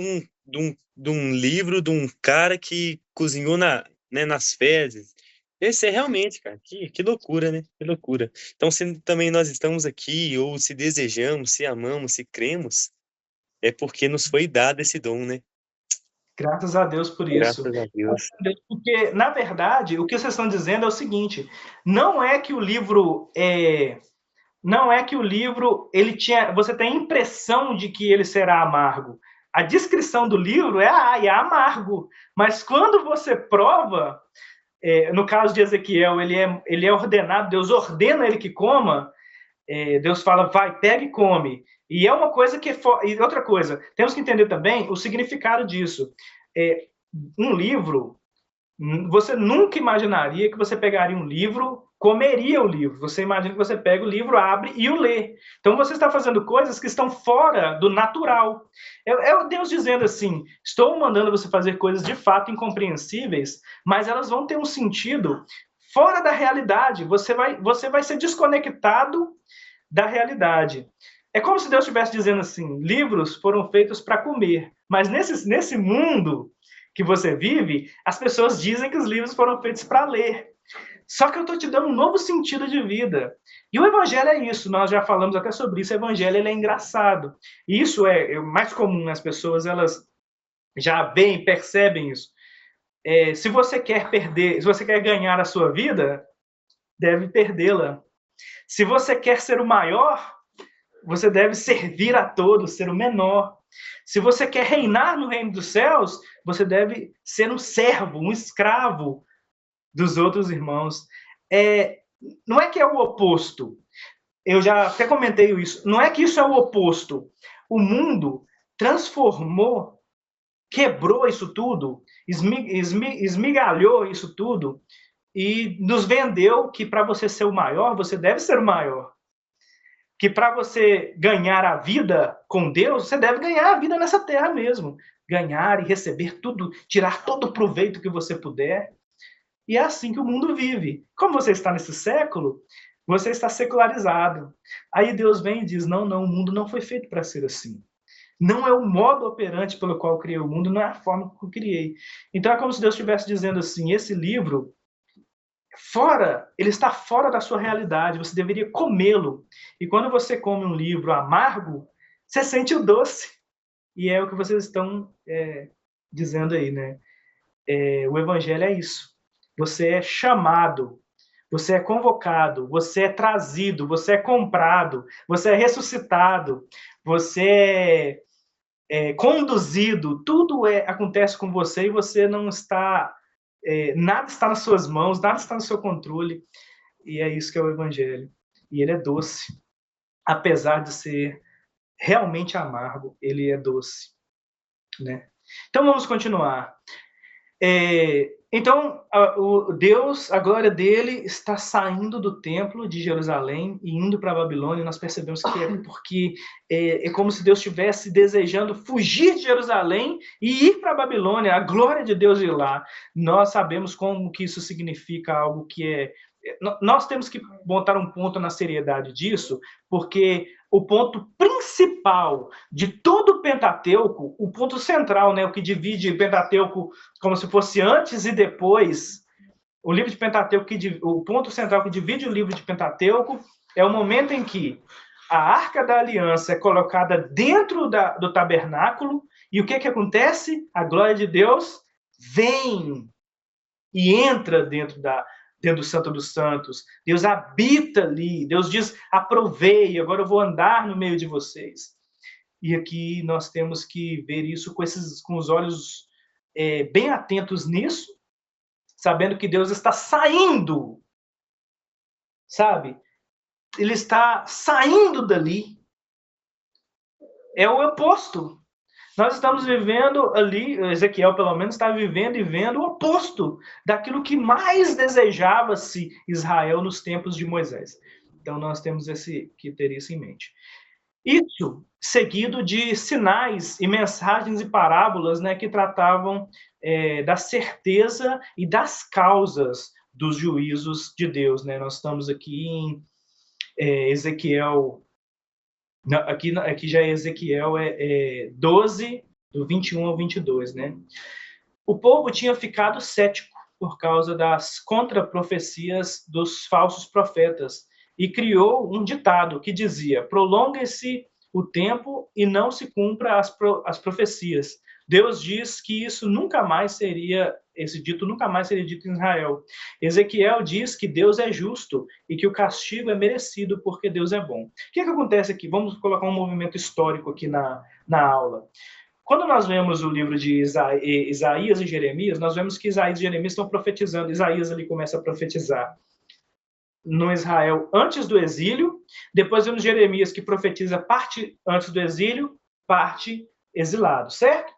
de um livro de um cara que cozinhou nas fezes. Esse é realmente, cara, que loucura, né? Que loucura. Então, se também nós estamos aqui, ou se desejamos, se amamos, se cremos, é porque nos foi dado esse dom, né? Graças a Deus por isso. Graças a Deus. Porque, na verdade, o que vocês estão dizendo é o seguinte: não é que o livro ele tinha, você tem a impressão de que ele será amargo. A descrição do livro é amargo, mas quando você prova, no caso de Ezequiel, ele é ordenado, Deus ordena ele que coma, Deus fala, vai, pega e come. E é uma coisa que... E outra coisa, temos que entender também o significado disso. Um livro, você nunca imaginaria que você pegaria um livro, comeria o livro. Você imagina que você pega o livro, abre e o lê. Então você está fazendo coisas que estão fora do natural. É Deus dizendo assim, estou mandando você fazer coisas de fato incompreensíveis, mas elas vão ter um sentido fora da realidade. Você vai ser desconectado da realidade. É como se Deus estivesse dizendo assim, livros foram feitos para comer, mas nesse mundo que você vive, as pessoas dizem que os livros foram feitos para ler. Só que eu estou te dando um novo sentido de vida. E o evangelho é isso, nós já falamos até sobre isso, o evangelho ele é engraçado. E isso é mais comum, as pessoas elas já veem, percebem isso. Se você quer ganhar a sua vida, deve perdê-la. Se você quer ser o maior, você deve servir a todos, ser o menor. Se você quer reinar no reino dos céus, você deve ser um servo, um escravo dos outros irmãos. Não é que é o oposto. Eu já até comentei isso. Não é que isso é o oposto. o mundo transformou, quebrou isso tudo, esmigalhou isso tudo e nos vendeu que para você ser o maior, você deve ser o maior. Que para você ganhar a vida com Deus, você deve ganhar a vida nessa terra mesmo. Ganhar e receber tudo, tirar todo o proveito que você puder. E é assim que o mundo vive. Como você está nesse século, você está secularizado. Aí Deus vem e diz, não, o mundo não foi feito para ser assim. Não é o modo operante pelo qual eu criei o mundo, não é a forma que eu criei. Então é como se Deus estivesse dizendo assim, esse livro, ele está fora da sua realidade, você deveria comê-lo. E quando você come um livro amargo, você sente o doce. E é o que vocês estão dizendo aí, né? O evangelho é isso. Você é chamado, você é convocado, você é trazido, você é comprado, você é ressuscitado, você é conduzido, tudo acontece com você e você não está... nada está nas suas mãos, nada está no seu controle, e é isso que é o evangelho. E ele é doce, apesar de ser realmente amargo, ele é doce, né? Então vamos continuar. Então Deus, a glória dele está saindo do templo de Jerusalém e indo para a Babilônia. Nós percebemos que é porque é como se Deus estivesse desejando fugir de Jerusalém e ir para a Babilônia, a glória de Deus ir lá. Nós sabemos como que isso significa algo que nós temos que botar um ponto na seriedade disso, porque o ponto principal de todo o Pentateuco, o ponto central, né, o que divide o Pentateuco como se fosse antes e depois, o livro de Pentateuco, o ponto central que divide o livro de Pentateuco é o momento em que a Arca da Aliança é colocada dentro do tabernáculo e o que acontece? A glória de Deus vem e entra dentro do Santo dos Santos. Deus habita ali. Deus diz, aprovei, agora eu vou andar no meio de vocês. E aqui nós temos que ver isso com os olhos bem atentos nisso, sabendo que Deus está saindo, sabe? Ele está saindo dali. É o oposto. Nós estamos vivendo ali, Ezequiel pelo menos está vivendo e vendo o oposto daquilo que mais desejava-se Israel nos tempos de Moisés. Então nós temos que ter isso em mente. Isso seguido de sinais e mensagens e parábolas, né, que tratavam da certeza e das causas dos juízos de Deus, né? Nós estamos aqui em Ezequiel... Aqui já é Ezequiel 12, do 21 ao 22, né? O povo tinha ficado cético por causa das contraprofecias dos falsos profetas e criou um ditado que dizia, prolongue-se o tempo e não se cumpra as profecias. Deus diz que esse dito nunca mais seria dito em Israel. Ezequiel diz que Deus é justo e que o castigo é merecido porque Deus é bom. O que acontece aqui? Vamos colocar um movimento histórico aqui na aula. Quando nós vemos o livro de Isaías e Jeremias, nós vemos que Isaías e Jeremias estão profetizando. Isaías ali começa a profetizar no Israel antes do exílio, depois vemos Jeremias que profetiza parte antes do exílio, parte exilado, certo?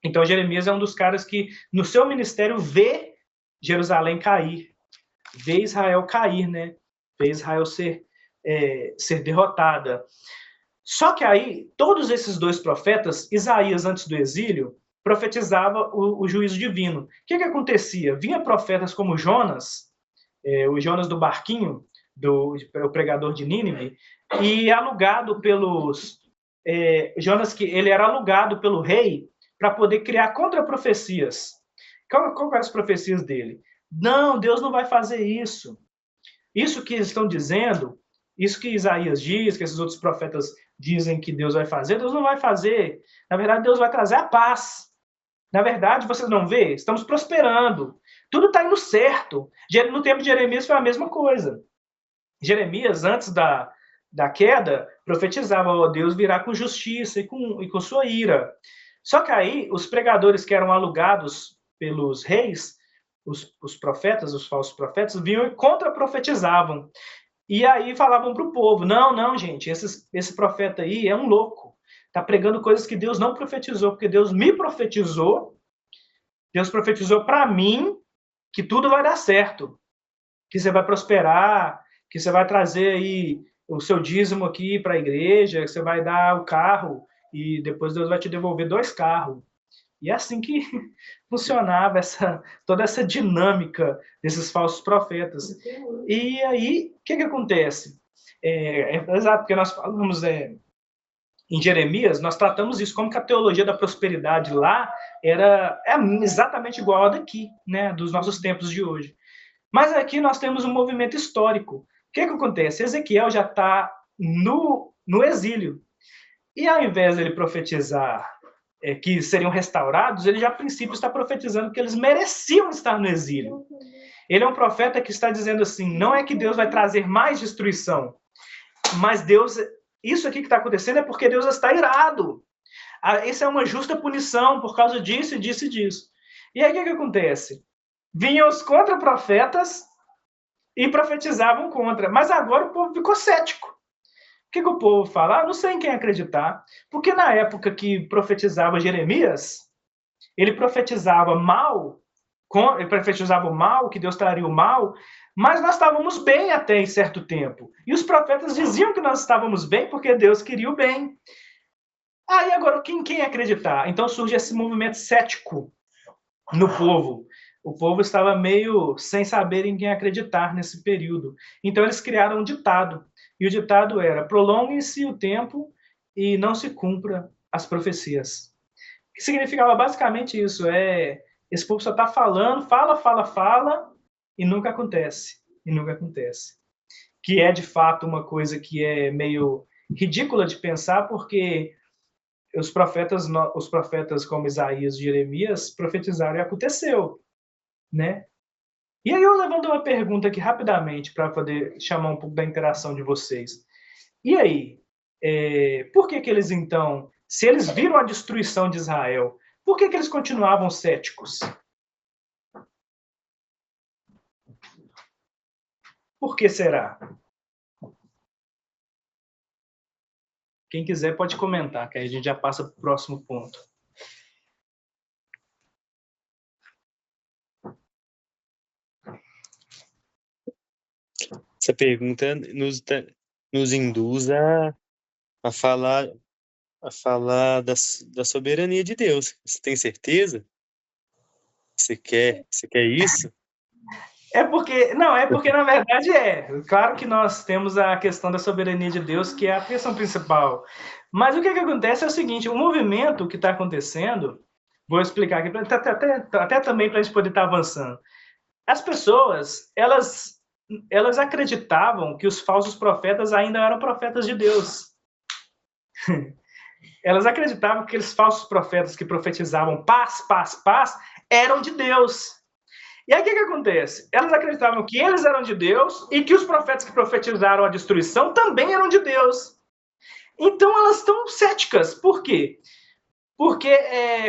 Então Jeremias é um dos caras que no seu ministério vê Jerusalém cair, vê Israel cair, né? Vê Israel ser derrotada. Só que aí, todos esses dois profetas, Isaías antes do exílio, profetizava o juízo divino. O que acontecia? Vinha profetas como Jonas, o Jonas do barquinho, o pregador de Nínive, e alugado pelos... Jonas, que ele era alugado pelo rei para poder criar contra-profecias. Qual eram as profecias dele? Não, Deus não vai fazer isso. Isso que eles estão dizendo, isso que Isaías diz, que esses outros profetas dizem que Deus vai fazer, Deus não vai fazer. Na verdade, Deus vai trazer a paz. Na verdade, vocês não vê? Estamos prosperando. Tudo está indo certo. No tempo de Jeremias foi a mesma coisa. Jeremias, antes da queda, profetizava, Deus virá com justiça e com sua ira. Só que aí, os pregadores que eram alugados pelos reis, os profetas, os falsos profetas, vinham e contra-profetizavam. E aí falavam para o povo, não, gente, esse profeta aí é um louco. está pregando coisas que Deus não profetizou, porque Deus me profetizou, Deus profetizou para mim que tudo vai dar certo, que você vai prosperar, que você vai trazer aí o seu dízimo aqui para a igreja, que você vai dar o carro e depois Deus vai te devolver 2 carros. E é assim que funcionava toda essa dinâmica desses falsos profetas. E aí, o que acontece? Exato, porque nós falamos em Jeremias, nós tratamos isso como que a teologia da prosperidade lá é exatamente igual a daqui, né, dos nossos tempos de hoje. Mas aqui nós temos um movimento histórico. O que acontece? Ezequiel já está no exílio. E ao invés de ele profetizar que seriam restaurados, ele já a princípio está profetizando que eles mereciam estar no exílio. Ele é um profeta que está dizendo assim, não é que Deus vai trazer mais destruição, mas isso aqui que está acontecendo é porque Deus está irado. Isso é uma justa punição por causa disso e disso e disso. E aí o que acontece? Vinham os contra-profetas e profetizavam contra. Mas agora o povo ficou cético. O que o povo fala? Não sei em quem acreditar. Porque na época que profetizava Jeremias, ele profetizava mal, ele profetizava o mal, que Deus traria o mal, mas nós estávamos bem até em certo tempo. E os profetas diziam que nós estávamos bem porque Deus queria o bem. Aí agora, quem acreditar? Então surge esse movimento cético no povo. O povo estava meio sem saber em quem acreditar nesse período. Então eles criaram um ditado. E o ditado era: prolongue-se o tempo e não se cumpra as profecias. O que significava basicamente isso? Esse povo só está falando, fala, e nunca acontece. E nunca acontece. Que é, de fato, uma coisa que é meio ridícula de pensar, porque os profetas como Isaías e Jeremias profetizaram e aconteceu, né? E aí eu levanto uma pergunta aqui rapidamente para poder chamar um pouco da interação de vocês. E aí, por que eles então, se eles viram a destruição de Israel, por que eles continuavam céticos? Por que será? Quem quiser pode comentar, que aí a gente já passa para o próximo ponto. Essa pergunta nos induz a falar da soberania de Deus. Você tem certeza? Você quer isso? É porque na verdade Claro que nós temos a questão da soberania de Deus, que é a questão principal. Mas o que acontece é o seguinte, o movimento que está acontecendo, vou explicar aqui, até também para a gente poder estar avançando. As pessoas, elas acreditavam que os falsos profetas ainda eram profetas de Deus. Elas acreditavam que aqueles falsos profetas que profetizavam paz, paz, paz, eram de Deus. E aí o que acontece? Elas acreditavam que eles eram de Deus e que os profetas que profetizaram a destruição também eram de Deus. Então elas estão céticas. Por quê? Porque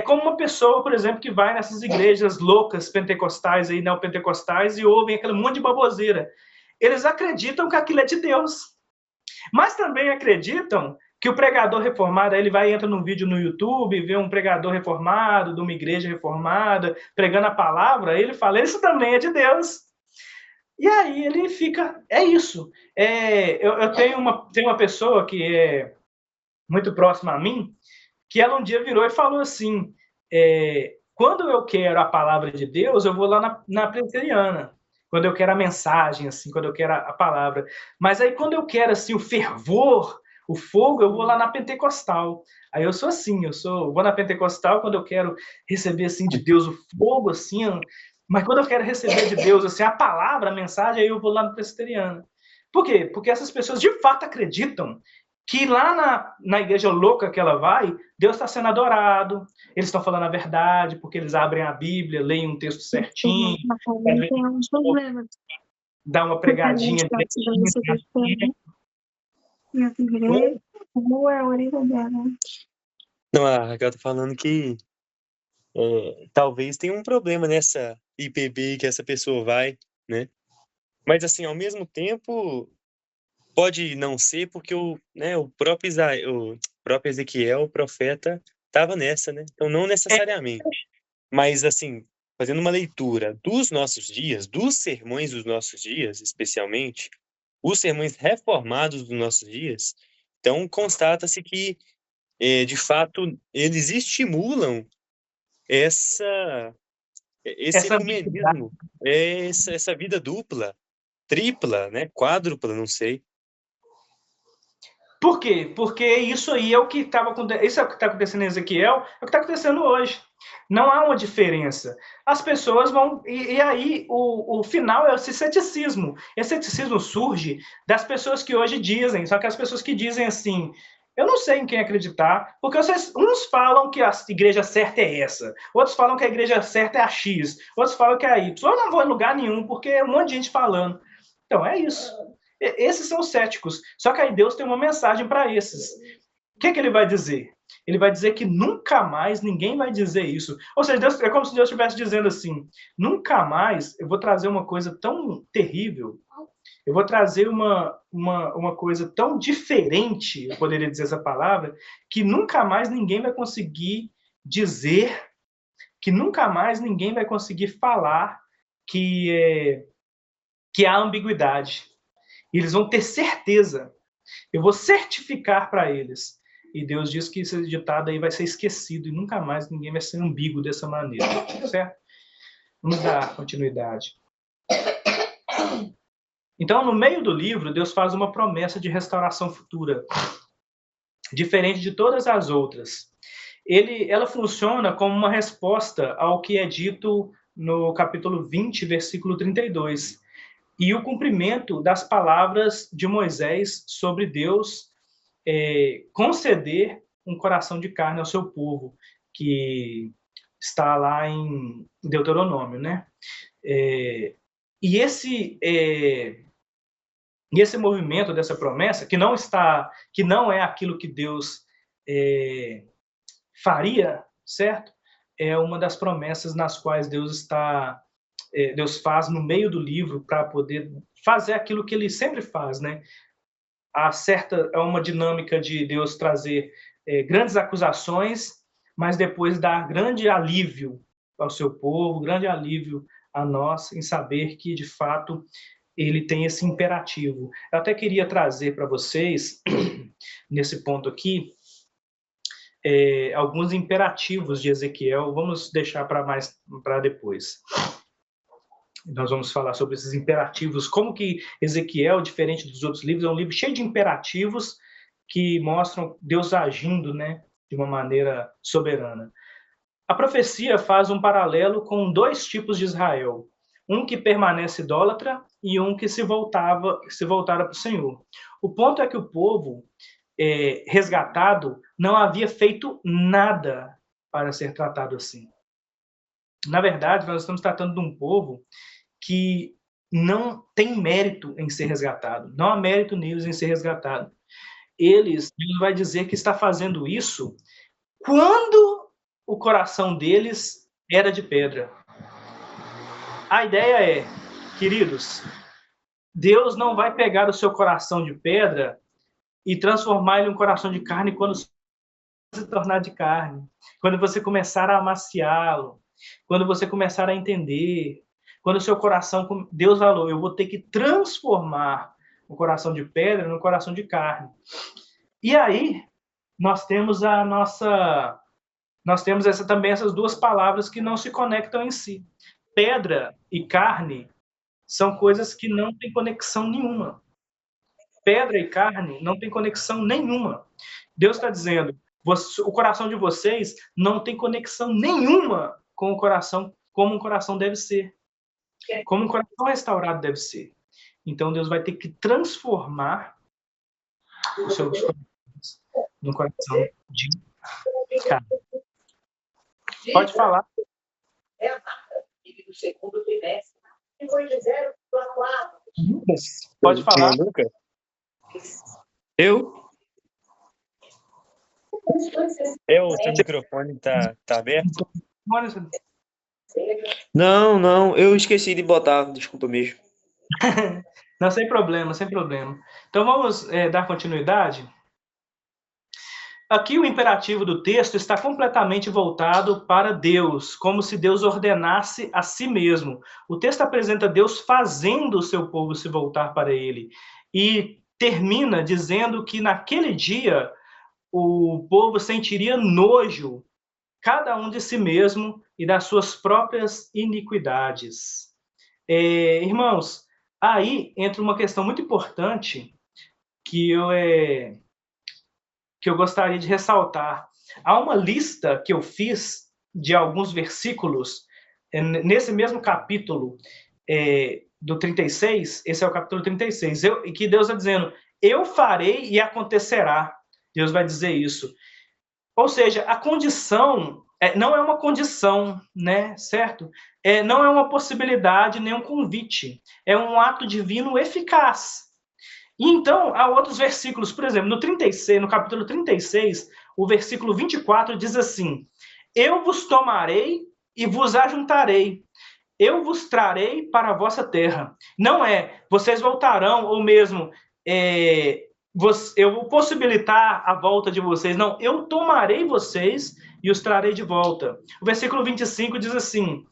como uma pessoa, por exemplo, que vai nessas igrejas loucas pentecostais, aí, neopentecostais, e ouvem aquele monte de baboseira. Eles acreditam que aquilo é de Deus. Mas também acreditam que o pregador reformado, aí ele entra num vídeo no YouTube, vê um pregador reformado, de uma igreja reformada, pregando a palavra, aí ele fala, isso também é de Deus. E aí ele fica, é isso. Eu tenho uma pessoa que é muito próxima a mim, que ela um dia virou e falou assim, quando eu quero a palavra de Deus, eu vou lá na presbiteriana. Quando eu quero a mensagem, assim, quando eu quero a palavra. Mas aí quando eu quero assim, o fervor, o fogo, eu vou lá na pentecostal. Aí eu sou assim, vou na pentecostal quando eu quero receber assim de Deus o fogo, assim, mas quando eu quero receber de Deus assim, a palavra, a mensagem, aí eu vou lá no presbiteriano. Por quê? Porque essas pessoas de fato acreditam que lá na igreja louca que ela vai, Deus está sendo adorado, eles estão falando a verdade, porque eles abrem a Bíblia, leem um texto certinho, Tem um problema. dá uma pregadinha. Como é a orelha dela? Não, a Raquel tá falando que talvez tenha um problema nessa IPB que essa pessoa vai, né? Mas, assim, ao mesmo tempo, pode não ser porque o próprio próprio Ezequiel, o profeta, estava nessa, né? Então, não necessariamente. Mas, assim, fazendo uma leitura dos nossos dias, dos sermões dos nossos dias, especialmente, os sermões reformados dos nossos dias, então constata-se que, de fato, eles estimulam esse Essa ecumenismo, essa vida dupla, tripla, né? Quádrupla, não sei. Por quê? Porque isso aí é o que estava acontecendo. Isso é o que está acontecendo em Ezequiel, é o que está acontecendo hoje. Não há uma diferença. As pessoas vão. E aí, o final é esse ceticismo. Esse ceticismo surge das pessoas que hoje dizem, só que as pessoas que dizem assim. Eu não sei em quem acreditar, porque uns falam que a igreja certa é essa, outros falam que a igreja certa é a X, outros falam que é a Y. Eu não vou em lugar nenhum, porque é um monte de gente falando. Então, é isso. Esses são os céticos. Só que aí Deus tem uma mensagem para esses. O que ele vai dizer? Ele vai dizer que nunca mais ninguém vai dizer isso. Ou seja, Deus, é como se Deus estivesse dizendo assim: nunca mais eu vou trazer uma coisa tão terrível, eu vou trazer uma coisa tão diferente, eu poderia dizer essa palavra, que nunca mais ninguém vai conseguir dizer, que nunca mais ninguém vai conseguir falar que há ambiguidade. E eles vão ter certeza. Eu vou certificar para eles. E Deus diz que esse ditado aí vai ser esquecido e nunca mais ninguém vai ser ambíguo dessa maneira. Certo? Vamos dar continuidade. Então, no meio do livro, Deus faz uma promessa de restauração futura, diferente de todas as outras. Ela funciona como uma resposta ao que é dito no capítulo 20, versículo 32. E o cumprimento das palavras de Moisés sobre Deus conceder um coração de carne ao seu povo, que está lá em Deuteronômio, né? E esse movimento dessa promessa, que não é aquilo que Deus faria, certo? É uma das promessas nas quais Deus faz no meio do livro para poder fazer aquilo que ele sempre faz, né? É uma dinâmica de Deus trazer grandes acusações, mas depois dar grande alívio ao seu povo, grande alívio a nós, em saber que, de fato, ele tem esse imperativo. Eu até queria trazer para vocês, nesse ponto aqui, alguns imperativos de Ezequiel. Vamos deixar para depois. Nós vamos falar sobre esses imperativos, como que Ezequiel, diferente dos outros livros, é um livro cheio de imperativos que mostram Deus agindo, né, de uma maneira soberana. A profecia faz um paralelo com dois tipos de Israel, um que permanece idólatra e um que se voltara para o Senhor. O ponto é que o povo resgatado não havia feito nada para ser tratado assim. Na verdade, nós estamos tratando de um povo que não tem mérito em ser resgatado. Não há mérito neles em ser resgatado. Deus vai dizer que está fazendo isso quando o coração deles era de pedra. A ideia é, queridos, Deus não vai pegar o seu coração de pedra e transformar ele em um coração de carne quando se tornar de carne. Quando você começar a amaciá-lo, quando você começar a entender, quando o seu coração... Deus falou, eu vou ter que transformar o coração de pedra no coração de carne. E aí, nós temos também essas duas palavras que não se conectam em si. Pedra e carne são coisas que não têm conexão nenhuma. Pedra e carne não têm conexão nenhuma. Deus está dizendo, o coração de vocês não tem conexão nenhuma com o coração, como um coração deve ser. Como um coração restaurado deve ser. Então, Deus vai ter que transformar o seu coração num coração de carne. Pode falar. Pode falar. Eu? O seu microfone tá aberto? Não, eu esqueci de botar, desculpa mesmo. Não, sem problema, sem problema. Então vamos dar continuidade. Aqui o imperativo do texto está completamente voltado para Deus, como se Deus ordenasse a si mesmo. O texto apresenta Deus fazendo o seu povo se voltar para ele. E termina dizendo que naquele dia o povo sentiria nojo, cada um de si mesmo e das suas próprias iniquidades. Irmãos, aí entra uma questão muito importante que eu gostaria de ressaltar. Há uma lista que eu fiz de alguns versículos nesse mesmo capítulo do 36, esse é o capítulo 36, que Deus está dizendo, eu farei e acontecerá. Deus vai dizer isso. Ou seja, a condição não é uma condição, né? Certo? Não é uma possibilidade, nem um convite. É um ato divino eficaz. E então, há outros versículos, por exemplo, no capítulo 36, o versículo 24 diz assim, eu vos tomarei e vos ajuntarei, eu vos trarei para a vossa terra. Não vocês voltarão, ou mesmo, eu vou possibilitar a volta de vocês. Não, eu tomarei vocês e os trarei de volta. O versículo 25 diz assim,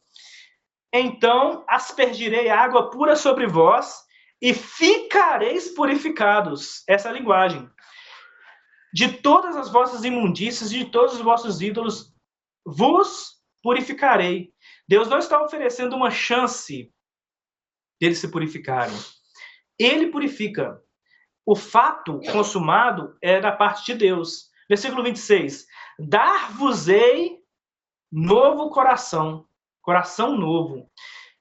então aspergirei água pura sobre vós, e ficareis purificados. Essa é a linguagem. De todas as vossas imundícias, de todos os vossos ídolos, vos purificarei. Deus não está oferecendo uma chance deles se purificarem. Ele purifica. O fato consumado é da parte de Deus. Versículo 26. Dar-vos-ei novo coração, coração novo.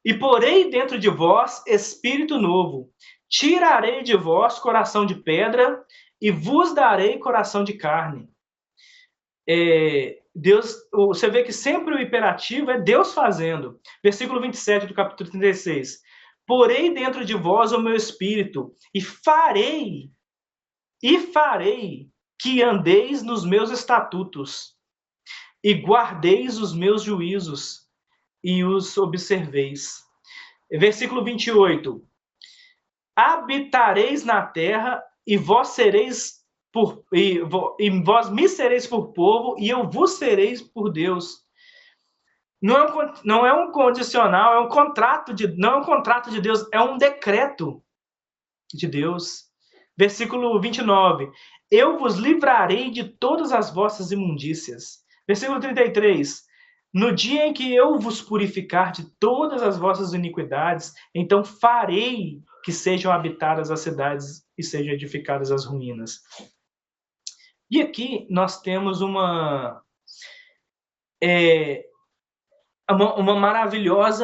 E porei dentro de vós espírito novo. Tirarei de vós coração de pedra e vos darei coração de carne. Deus, você vê que sempre o imperativo é Deus fazendo. Versículo 27 do capítulo 36. Porei dentro de vós o meu espírito e farei que andeis nos meus estatutos e guardeis os meus juízos e os observeis. Versículo 28. Habitareis na terra e vós me sereis por povo e eu vos sereis por Deus. Não é um condicional, não é um contrato de Deus, é um decreto de Deus. Versículo 29. Eu vos livrarei de todas as vossas imundícias. Versículo 33. No dia em que eu vos purificar de todas as vossas iniquidades, então farei que sejam habitadas as cidades e sejam edificadas as ruínas. E aqui nós temos um maravilhoso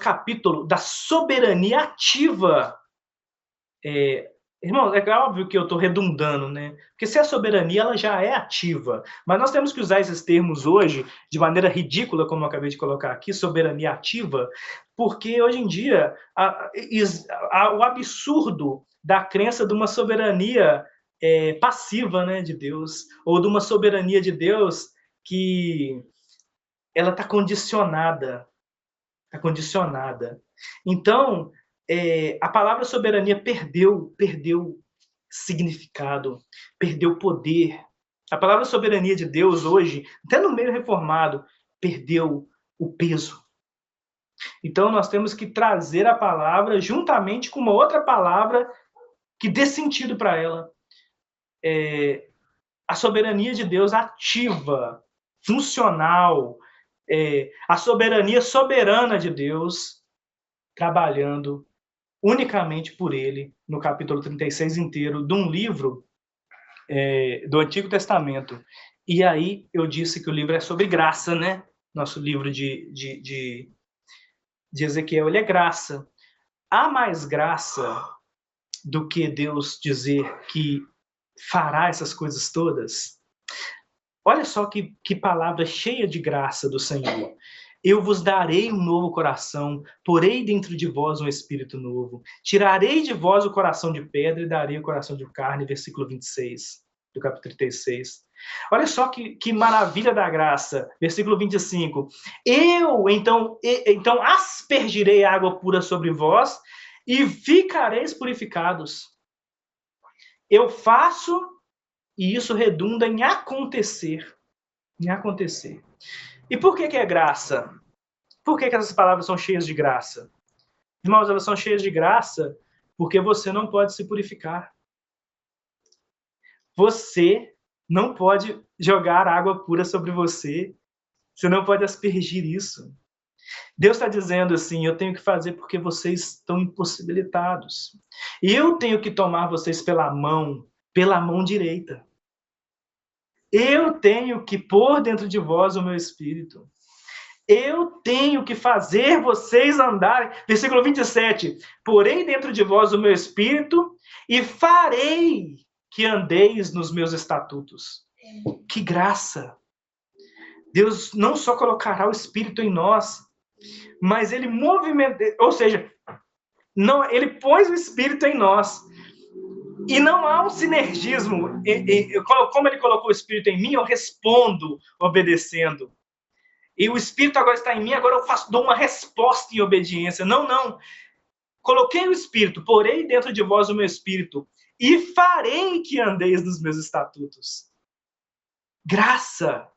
capítulo da soberania ativa. Irmão, é óbvio que eu estou redundando, né? Porque se a soberania ela já é ativa, mas nós temos que usar esses termos hoje de maneira ridícula, como eu acabei de colocar aqui, soberania ativa, porque hoje em dia o absurdo da crença de uma soberania passiva, né, de Deus, ou de uma soberania de Deus que ela está condicionada. Está condicionada. Então, a palavra soberania perdeu significado, perdeu poder. A palavra soberania de Deus hoje, até no meio reformado, perdeu o peso. Então, nós temos que trazer a palavra juntamente com uma outra palavra que dê sentido para ela. A soberania de Deus ativa, funcional, a soberania soberana de Deus trabalhando unicamente por ele, no capítulo 36 inteiro, de um livro do Antigo Testamento. E aí eu disse que o livro é sobre graça, né? Nosso livro de Ezequiel, ele é graça. Há mais graça do que Deus dizer que fará essas coisas todas? Olha só que palavra cheia de graça do Senhor. Eu vos darei um novo coração, porei dentro de vós um espírito novo. Tirarei de vós o coração de pedra e darei o coração de carne, versículo 26 do capítulo 36. Olha só que maravilha da graça, versículo 25. Eu, então aspergirei água pura sobre vós e ficareis purificados. Eu faço E isso redunda em acontecer. Em acontecer. E por que é graça? Por que essas palavras são cheias de graça? Irmãos, elas são cheias de graça porque você não pode se purificar. Você não pode jogar água pura sobre você. Você não pode aspergir isso. Deus está dizendo assim, eu tenho que fazer porque vocês estão impossibilitados. E eu tenho que tomar vocês pela mão direita. Eu tenho que pôr dentro de vós o meu espírito. Eu tenho que fazer vocês andarem. Versículo 27. Porém dentro de vós o meu espírito e farei que andeis nos meus estatutos. Que graça! Deus não só colocará o espírito em nós, mas ele movimenta, ou seja, não, ele pôs o espírito em nós. E não há um sinergismo. Como ele colocou o espírito em mim, eu respondo obedecendo. E o espírito agora está em mim, agora eu dou uma resposta em obediência. Não. Coloquei o espírito, porei dentro de vós o meu espírito e farei que andeis nos meus estatutos. Graça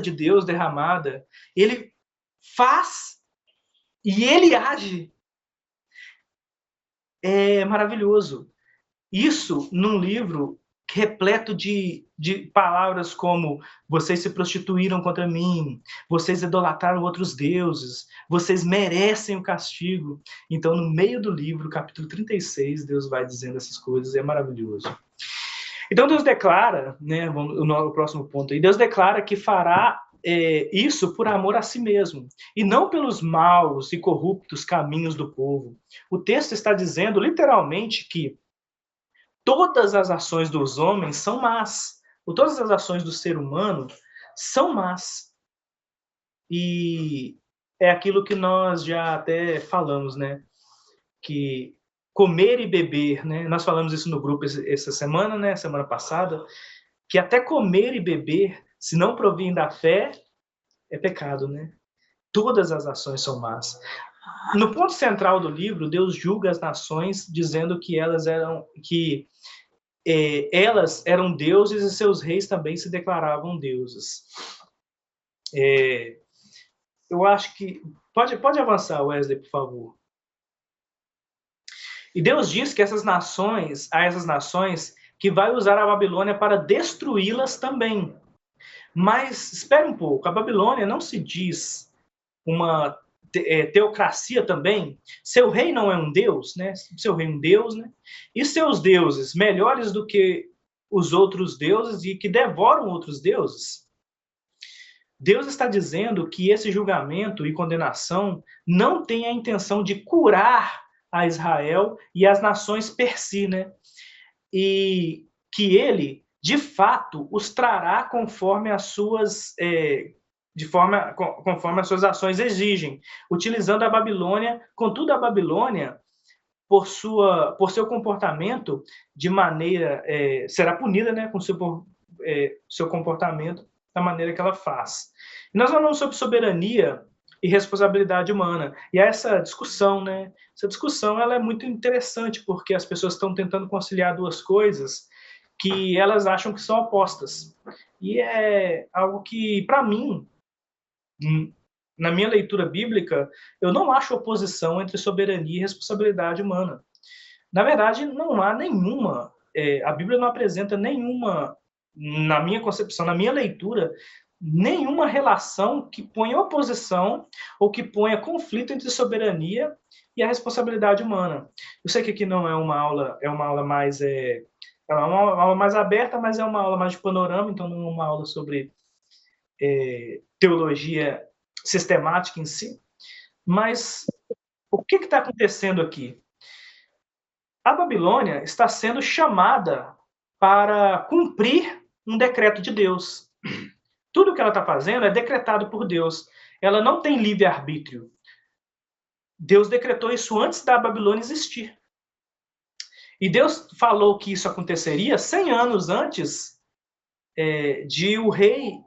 de Deus derramada. Ele faz e ele age. É maravilhoso. Isso num livro repleto de palavras como vocês se prostituíram contra mim, vocês idolatraram outros deuses, vocês merecem o castigo. Então, no meio do livro, capítulo 36, Deus vai dizendo essas coisas, é maravilhoso. Então, Deus declara, né, o próximo ponto aí, Deus declara que fará isso por amor a si mesmo, e não pelos maus e corruptos caminhos do povo. O texto está dizendo, literalmente, que todas as ações dos homens são más. Todas as ações do ser humano são más. E é aquilo que nós já até falamos, né? Que comer e beber, né? Nós falamos isso no grupo essa semana, né? Semana passada, que até comer e beber, se não provém da fé, é pecado, né? Todas as ações são más. No ponto central do livro, Deus julga as nações dizendo que elas eram deuses e seus reis também se declaravam deuses. Eu acho que... Pode avançar, Wesley, por favor. E Deus diz que essas nações que vai usar a Babilônia para destruí-las também. Mas, espere um pouco, a Babilônia não se diz uma teocracia também? Seu rei não é um deus, né? Seu rei é um deus, né? E seus deuses melhores do que os outros deuses e que devoram outros deuses? Deus está dizendo que esse julgamento e condenação não tem a intenção de curar a Israel e as nações per si, né? E que ele, de fato, os trará conforme as suas conforme as suas ações exigem, utilizando a Babilônia, contudo a Babilônia, por seu comportamento, de maneira será punida, né, com seu comportamento da maneira que ela faz. E nós falamos sobre soberania e responsabilidade humana. E essa discussão, né? Essa discussão ela é muito interessante porque as pessoas estão tentando conciliar duas coisas que elas acham que são opostas. E é algo que, para mim, na minha leitura bíblica, eu não acho oposição entre soberania e responsabilidade humana. Na verdade, não há nenhuma, a Bíblia não apresenta nenhuma, na minha concepção, na minha leitura, nenhuma relação que ponha oposição ou que ponha conflito entre soberania e a responsabilidade humana. Eu sei que aqui não é uma aula mais uma aula mais aberta, mas é uma aula mais de panorama, então não é uma aula sobre teologia sistemática em si. Mas o que está acontecendo aqui? A Babilônia está sendo chamada para cumprir um decreto de Deus. Tudo que ela está fazendo é decretado por Deus. Ela não tem livre-arbítrio. Deus decretou isso antes da Babilônia existir. E Deus falou que isso aconteceria 100 anos antes de o rei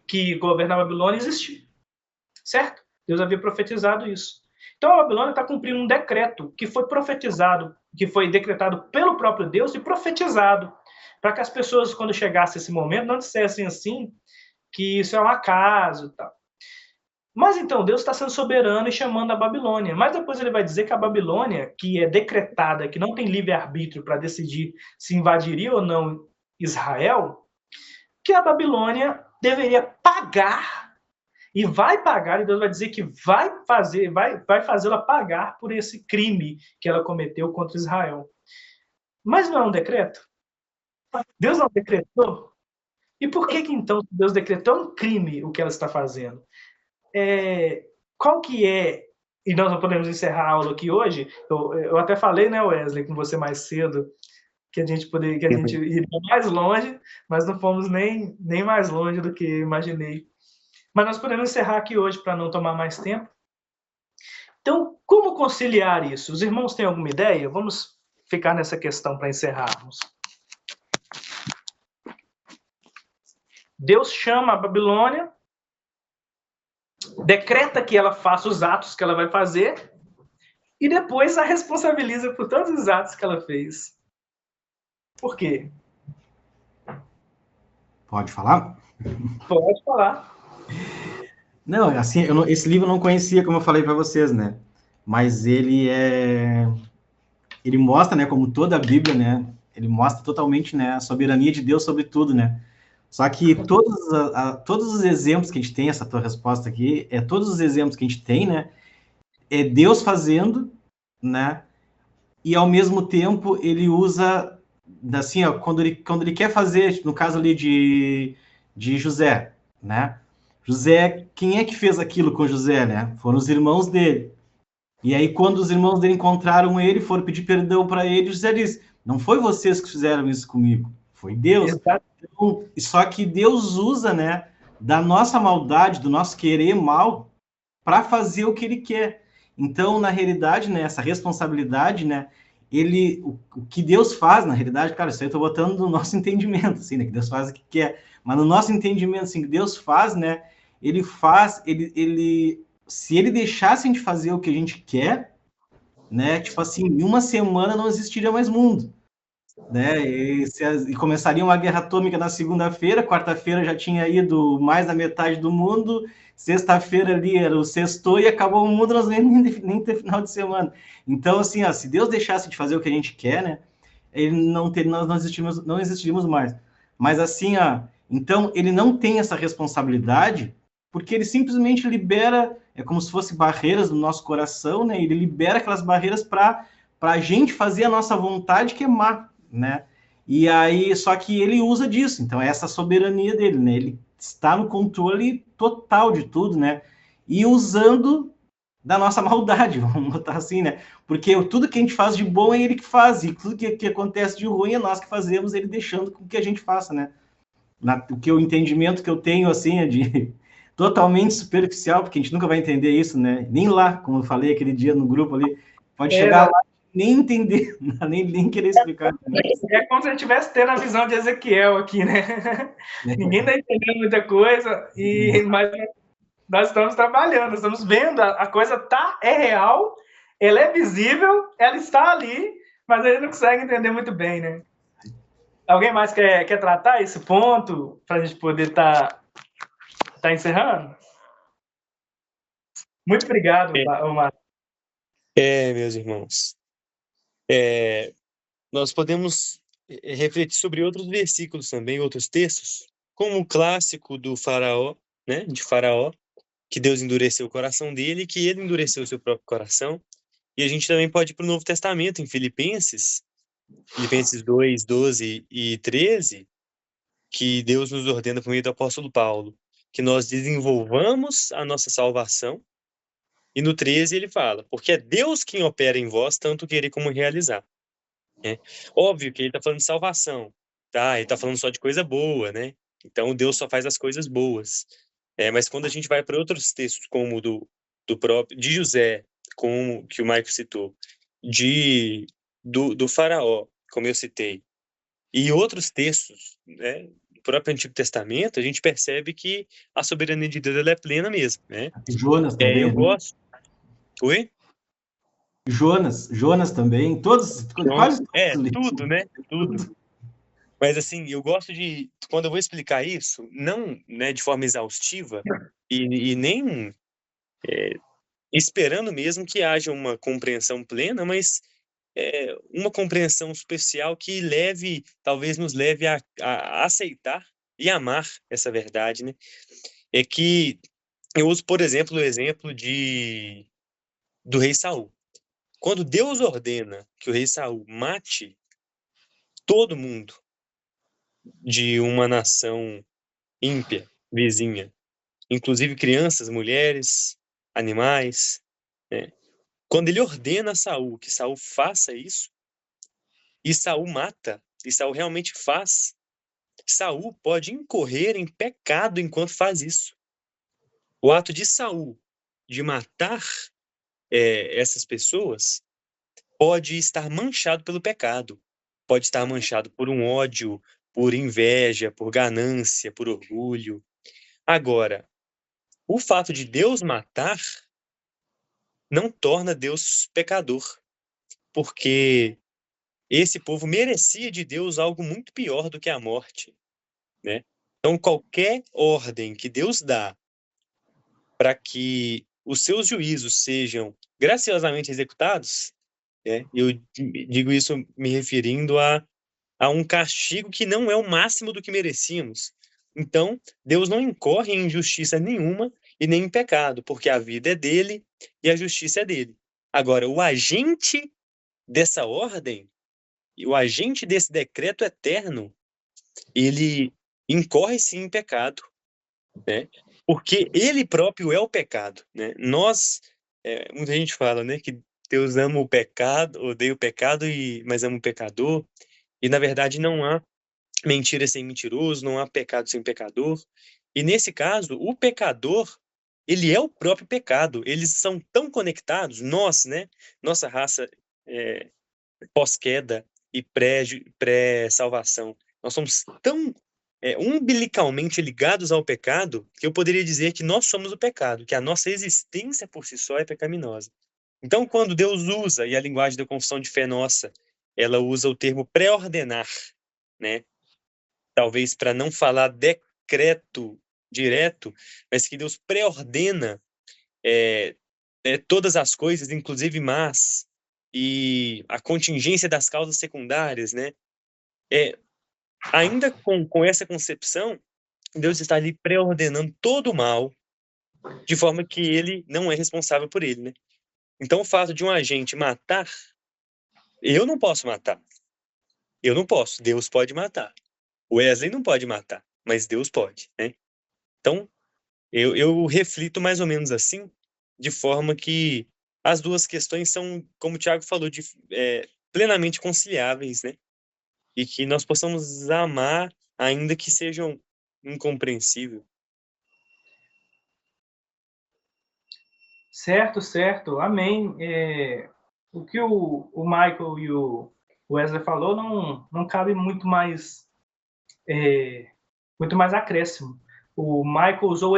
que governa a Babilônia existir. Certo? Deus havia profetizado isso. Então a Babilônia está cumprindo um decreto que foi profetizado que foi decretado pelo próprio Deus e profetizado, para que as pessoas, quando chegasse esse momento, não dissessem assim que isso é um acaso e tal. Mas então Deus está sendo soberano e chamando a Babilônia. Mas depois ele vai dizer que a Babilônia, que é decretada, que não tem livre-arbítrio para decidir se invadiria ou não Israel, que a Babilônia deveria pagar, e vai pagar, e Deus vai dizer que vai fazê-la pagar por esse crime que ela cometeu contra Israel. Mas não é um decreto? Deus não decretou? E por que então Deus decretou um crime o que ela está fazendo? Qual que é, e nós não podemos encerrar a aula aqui hoje, eu até falei, né, Wesley, com você mais cedo, que a gente iria mais longe, mas não fomos nem mais longe do que imaginei. Mas nós podemos encerrar aqui hoje para não tomar mais tempo. Então, como conciliar isso? Os irmãos têm alguma ideia? Vamos ficar nessa questão para encerrarmos. Deus chama a Babilônia, decreta que ela faça os atos que ela vai fazer e depois a responsabiliza por todos os atos que ela fez. Por quê? Pode falar? Pode falar. Não, assim, esse livro eu não conhecia, como eu falei para vocês, né? Mas ele mostra, né, como toda a Bíblia, né? Ele mostra totalmente, né, a soberania de Deus sobre tudo, né? Só que todos os exemplos que a gente tem, essa tua resposta aqui, todos os exemplos que a gente tem, né, é Deus fazendo, né, e ao mesmo tempo ele usa, assim, ó, quando ele quer fazer, no caso ali de José, né, José, quem é que fez aquilo com José, né? Foram os irmãos dele. E aí, quando os irmãos dele encontraram ele, foram pedir perdão para ele, José disse, não foi vocês que fizeram isso comigo, foi Deus. Exato. Então, só que Deus usa, né, da nossa maldade, do nosso querer mal, para fazer o que ele quer. Então, na realidade, né, essa responsabilidade, né, o que Deus faz, na realidade, cara, isso aí eu estou botando no nosso entendimento, assim, né, que Deus faz o que quer, mas no nosso entendimento, assim, que Deus faz, né, se ele deixasse a gente fazer o que a gente quer, né, tipo assim, em uma semana não existiria mais mundo, né, e começaria uma guerra atômica na segunda-feira, quarta-feira já tinha ido mais da metade do mundo, sexta-feira ali era o sextou e acabou o mundo, nós nem ter final de semana. Então, assim, ó, se Deus deixasse de fazer o que a gente quer, né, nós não existiríamos mais. Mas assim, ó, então ele não tem essa responsabilidade porque ele simplesmente libera, é como se fosse barreiras no nosso coração, né? Ele libera aquelas barreiras para a gente fazer a nossa vontade que é má, né? E aí, só que ele usa disso, então é essa soberania dele, né? Ele está no controle total de tudo, né? E usando da nossa maldade, vamos botar assim, né? Porque tudo que a gente faz de bom é ele que faz, e tudo que acontece de ruim é nós que fazemos, ele deixando com que a gente faça, né? O entendimento que eu tenho, assim, é de totalmente superficial, porque a gente nunca vai entender isso, né? Nem lá, como eu falei aquele dia no grupo ali, pode chegar lá e nem entender, nem querer explicar. Né? É como se a gente estivesse tendo a visão de Ezequiel aqui, né? Ninguém está entendendo muita coisa, mas nós estamos trabalhando, nós estamos vendo, a coisa é real, ela é visível, ela está ali, mas a gente não consegue entender muito bem, né? Alguém mais quer tratar esse ponto para a gente poder estar encerrando? Muito obrigado, Omar. Meus irmãos. Nós podemos refletir sobre outros versículos também, outros textos, como o clássico do Faraó, né, de Faraó, que Deus endureceu o coração dele, que ele endureceu o seu próprio coração. E a gente também pode ir para o Novo Testamento, em Filipenses 2, 12 e 13, que Deus nos ordena por meio do apóstolo Paulo, que nós desenvolvamos a nossa salvação. E no 13 ele fala, porque é Deus quem opera em vós, tanto querer como realizar. Óbvio que ele está falando de salvação, tá? Ele está falando só de coisa boa, né? Então Deus só faz as coisas boas. Mas quando a gente vai para outros textos, como do próprio de José, como que o Maico citou, do Faraó, como eu citei, e outros textos, né, do próprio Antigo Testamento, a gente percebe que a soberania de Deus ela é plena mesmo, né? Jonas também. Eu gosto. Oi? Jonas também, todos, quase todos os livros. Tudo, né? Tudo. Mas assim, eu gosto de, quando eu vou explicar isso, não, né, de forma exaustiva e nem esperando mesmo que haja uma compreensão plena, mas uma compreensão especial que talvez nos leve a aceitar e amar essa verdade, né? É que eu uso, por exemplo, o exemplo do rei Saul. Quando Deus ordena que o rei Saul mate todo mundo de uma nação ímpia, vizinha, inclusive crianças, mulheres, animais, né? Quando ele ordena a Saul que Saul faça isso, e Saul mata, e Saul realmente faz, Saul pode incorrer em pecado enquanto faz isso. O ato de Saul de matar essas pessoas pode estar manchado pelo pecado, pode estar manchado por um ódio, por inveja, por ganância, por orgulho. Agora, o fato de Deus matar não torna Deus pecador, porque esse povo merecia de Deus algo muito pior do que a morte, né? Então, qualquer ordem que Deus dá para que os seus juízos sejam graciosamente executados, né? Eu digo isso me referindo a um castigo que não é o máximo do que merecíamos. Então, Deus não incorre em injustiça nenhuma e nem em pecado, porque a vida é dele e a justiça é dele. Agora, o agente dessa ordem, o agente desse decreto eterno, ele incorre sim em pecado, né? Porque ele próprio é o pecado, né? Muita gente fala, né, que Deus ama o pecado, odeia o pecado, mas ama o pecador, e na verdade não há mentira sem mentiroso, não há pecado sem pecador. E nesse caso, o pecador, ele é o próprio pecado. Eles são tão conectados, nós, né, nossa raça pós-queda e pré-salvação, nós somos tão umbilicalmente ligados ao pecado que eu poderia dizer que nós somos o pecado, que a nossa existência por si só é pecaminosa. Então, quando Deus usa, e a linguagem da confissão de fé nossa, ela usa o termo pré-ordenar, né? Talvez para não falar decreto direto, mas que Deus pré-ordena todas as coisas, inclusive más, e a contingência das causas secundárias, né? Ainda com essa concepção, Deus está ali pré-ordenando todo o mal, de forma que ele não é responsável por ele, né? Então, o fato de um agente matar, eu não posso matar. Eu não posso. Deus pode matar. Wesley não pode matar, mas Deus pode, né? Então, eu reflito mais ou menos assim, de forma que as duas questões são, como o Tiago falou, plenamente conciliáveis, né? E que nós possamos amar, ainda que sejam incompreensíveis. Certo, certo. Amém. O que o Michael e o Wesley falou não cabe muito mais acréscimo. O Michael usou o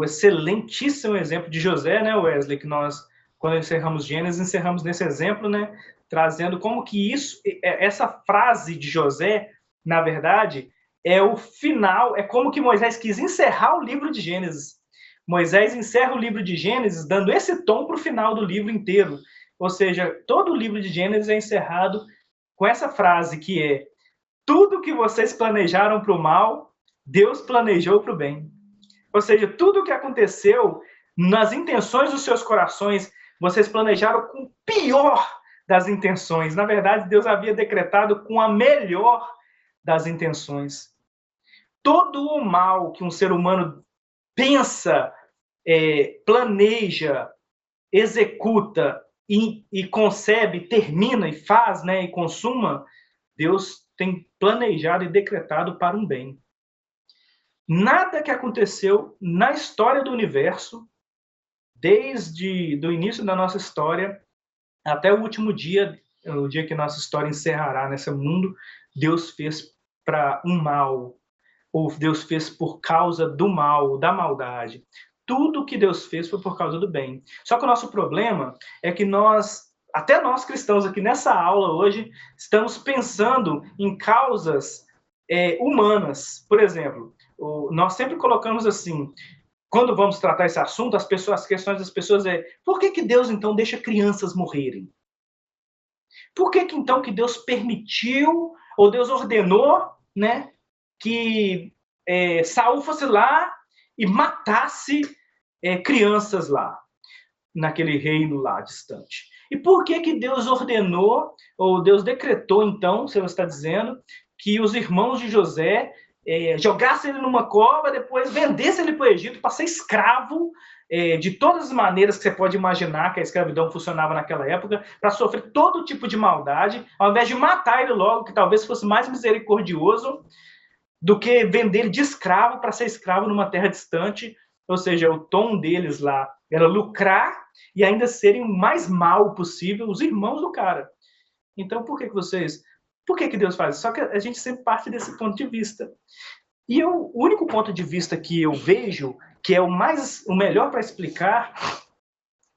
excelentíssimo exemplo de José, né, Wesley, que nós, quando encerramos Gênesis, encerramos nesse exemplo, né, trazendo como que essa frase de José, na verdade, é o final, é como que Moisés quis encerrar o livro de Gênesis. Moisés encerra o livro de Gênesis dando esse tom para o final do livro inteiro. Ou seja, todo o livro de Gênesis é encerrado com essa frase que é: tudo que vocês planejaram para o mal, Deus planejou para o bem. Ou seja, tudo o que aconteceu nas intenções dos seus corações, vocês planejaram com o pior das intenções. Na verdade, Deus havia decretado com a melhor das intenções. Todo o mal que um ser humano pensa, planeja, executa e concebe, termina e faz, né, e consuma, Deus tem planejado e decretado para um bem. Nada que aconteceu na história do universo, desde o início da nossa história até o último dia, o dia que nossa história encerrará nesse mundo, Deus fez para um mal, ou Deus fez por causa do mal, da maldade. Tudo que Deus fez foi por causa do bem. Só que o nosso problema é que até nós cristãos aqui nessa aula hoje, estamos pensando em causas humanas. Por exemplo, nós sempre colocamos assim, quando vamos tratar esse assunto, as questões das pessoas por que Deus então deixa crianças morrerem? Por que então que Deus permitiu, ou Deus ordenou, né, que Saul fosse lá e matasse crianças lá, naquele reino lá distante? E por que Deus ordenou, ou Deus decretou, então, se você está dizendo, que os irmãos de José jogassem ele numa cova, depois vendessem ele para o Egito para ser escravo, de todas as maneiras que você pode imaginar que a escravidão funcionava naquela época, para sofrer todo tipo de maldade, ao invés de matar ele logo, que talvez fosse mais misericordioso do que vender ele de escravo para ser escravo numa terra distante. Ou seja, o tom deles lá era lucrar e ainda serem o mais mal possível os irmãos do cara. Então, por que Deus faz isso? Só que a gente sempre parte desse ponto de vista. E o único ponto de vista que eu vejo, que é o melhor para explicar,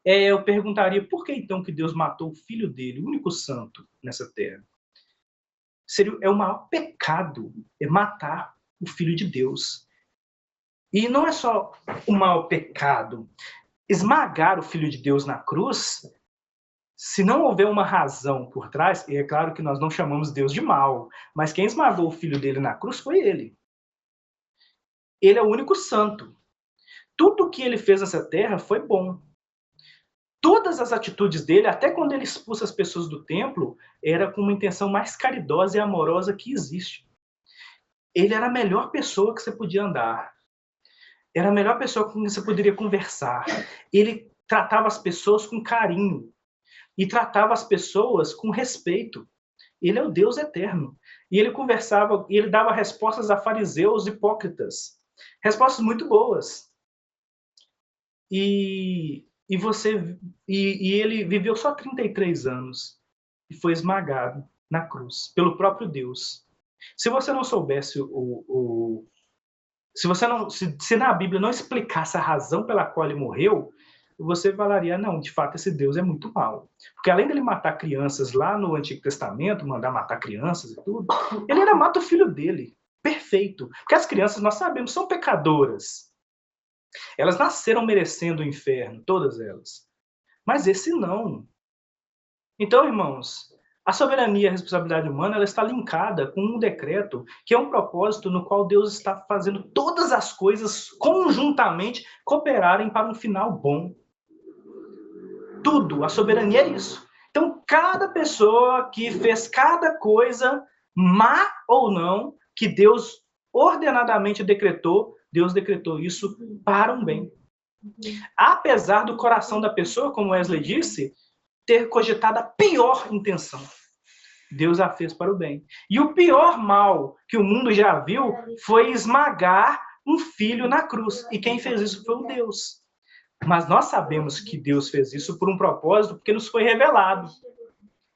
eu perguntaria por que então que Deus matou o filho dele, o único santo nessa terra? É o maior pecado, matar o filho de Deus. E não é só o maior pecado. Esmagar o filho de Deus na cruz, se não houver uma razão por trás, e é claro que nós não chamamos Deus de mal, mas quem esmagou o filho dele na cruz foi ele. Ele é o único santo. Tudo que ele fez nessa terra foi bom. Todas as atitudes dele, até quando ele expulsa as pessoas do templo, era com uma intenção mais caridosa e amorosa que existe. Ele era a melhor pessoa que você podia andar. Era a melhor pessoa com quem você poderia conversar. Ele tratava as pessoas com carinho. E tratava as pessoas com respeito. Ele é o Deus eterno. E ele conversava, e ele dava respostas a fariseus hipócritas. Respostas muito boas. E ele viveu só 33 anos. E foi esmagado na cruz, pelo próprio Deus. Se você não soubesse se na Bíblia não explicasse a razão pela qual ele morreu, você falaria, não, de fato esse Deus é muito mau. Porque além dele matar crianças lá no Antigo Testamento, mandar matar crianças e tudo, ele ainda mata o filho dele. Perfeito. Porque as crianças, nós sabemos, são pecadoras. Elas nasceram merecendo o inferno, todas elas. Mas esse não. Então, irmãos, a soberania e a responsabilidade humana, ela está linkada com um decreto, que é um propósito no qual Deus está fazendo todas as coisas conjuntamente cooperarem para um final bom. Tudo, a soberania é isso. Então, cada pessoa que fez cada coisa, má ou não, que Deus ordenadamente decretou, Deus decretou isso para um bem. Apesar do coração da pessoa, como Wesley disse, ter cogitado a pior intenção, Deus a fez para o bem. E o pior mal que o mundo já viu foi esmagar um filho na cruz. E quem fez isso foi o Deus. Mas nós sabemos que Deus fez isso por um propósito, porque nos foi revelado.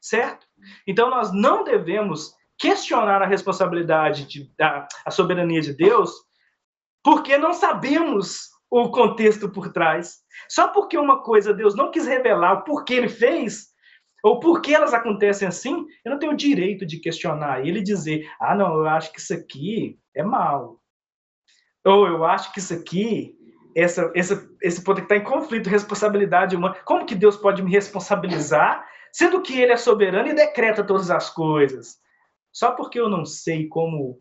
Certo? Então nós não devemos questionar a responsabilidade, a soberania de Deus, porque não sabemos o contexto por trás. Só porque uma coisa Deus não quis revelar o porquê ele fez, ou por que elas acontecem assim, eu não tenho o direito de questionar ele e dizer, não, eu acho que isso aqui é mal. Ou eu acho que isso aqui, esse ponto que está em conflito, responsabilidade humana. Como que Deus pode me responsabilizar, sendo que ele é soberano e decreta todas as coisas? Só porque eu não sei como...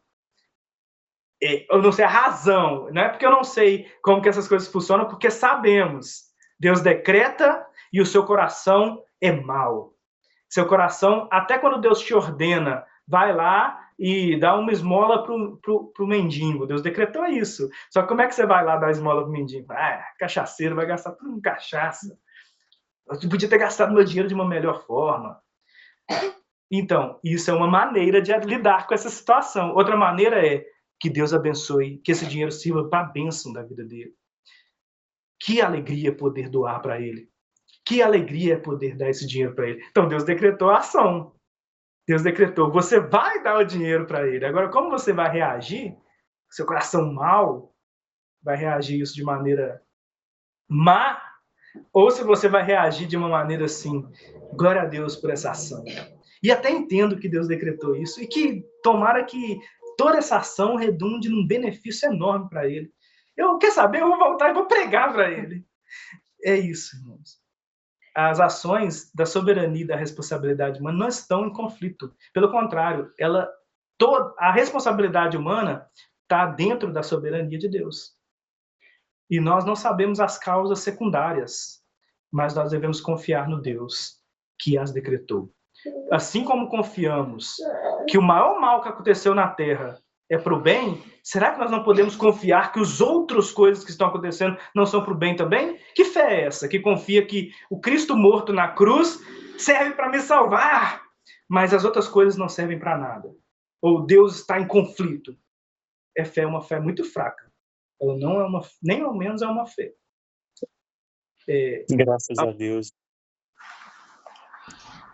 Eu não sei a razão, não é porque eu não sei como que essas coisas funcionam, porque sabemos. Deus decreta e o seu coração é mau. Seu coração, até quando Deus te ordena, vai lá e dá uma esmola pro mendigo. Deus decretou isso. Só que como é que você vai lá dar esmola pro mendigo? Cachaceiro, vai gastar tudo com cachaça. Eu podia ter gastado meu dinheiro de uma melhor forma. Então, isso é uma maneira de lidar com essa situação. Outra maneira é que Deus abençoe, que esse dinheiro sirva para a bênção da vida dele. Que alegria poder doar para ele. Que alegria poder dar esse dinheiro para ele. Então, Deus decretou a ação. Deus decretou, você vai dar o dinheiro para ele. Agora, como você vai reagir? Seu coração mau vai reagir isso de maneira má, ou se você vai reagir de uma maneira assim, glória a Deus por essa ação. E até entendo que Deus decretou isso, e que tomara que toda essa ação redunde num benefício enorme para ele. Quer saber? Eu vou voltar e vou pregar para ele. É isso, irmãos. As ações da soberania e da responsabilidade humana não estão em conflito. Pelo contrário, a responsabilidade humana está dentro da soberania de Deus. E nós não sabemos as causas secundárias, mas nós devemos confiar no Deus que as decretou. Assim como confiamos que o maior mal que aconteceu na Terra é para o bem, será que nós não podemos confiar que as outras coisas que estão acontecendo não são para o bem também? Que fé é essa? Que confia que o Cristo morto na cruz serve para me salvar, mas as outras coisas não servem para nada. Ou Deus está em conflito. É uma fé muito fraca. Ela não é nem ao menos é uma fé. Graças a Deus.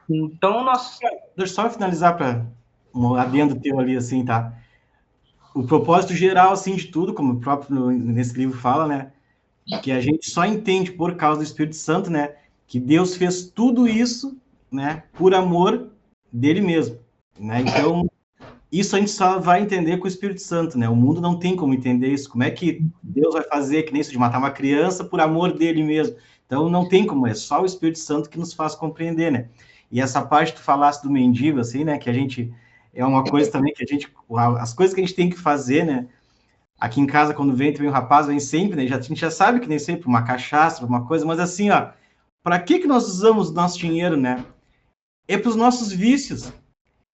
Então, Deixa eu só finalizar para um adendo teu ali, assim, tá? O propósito geral, assim, de tudo, como o próprio nesse livro fala, né? Que a gente só entende por causa do Espírito Santo, né? Que Deus fez tudo isso, né? Por amor dele mesmo, né? Então, isso a gente só vai entender com o Espírito Santo, né? O mundo não tem como entender isso. Como é que Deus vai fazer que nem isso de matar uma criança por amor dele mesmo? Então, não tem como, é só o Espírito Santo que nos faz compreender, né? E essa parte que tu falaste do mendigo, assim, né? Que a gente... É uma coisa também que a gente... As coisas que a gente tem que fazer, né? Aqui em casa, quando vem um rapaz, vem sempre, né? A gente já sabe que nem sempre uma cachaça, uma coisa, mas assim, ó... Para que nós usamos o nosso dinheiro, né? É para os nossos vícios.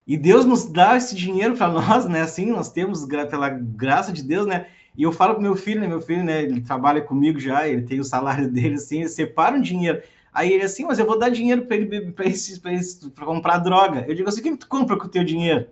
E Deus nos dá esse dinheiro para nós, né? Assim, nós temos, pela graça de Deus, né? E eu falo pro meu filho, né? Ele trabalha comigo já, ele tem o salário dele, assim, ele separa um dinheiro. Aí ele assim, mas eu vou dar dinheiro para ele para comprar droga. Eu digo assim, o que tu compra com o teu dinheiro?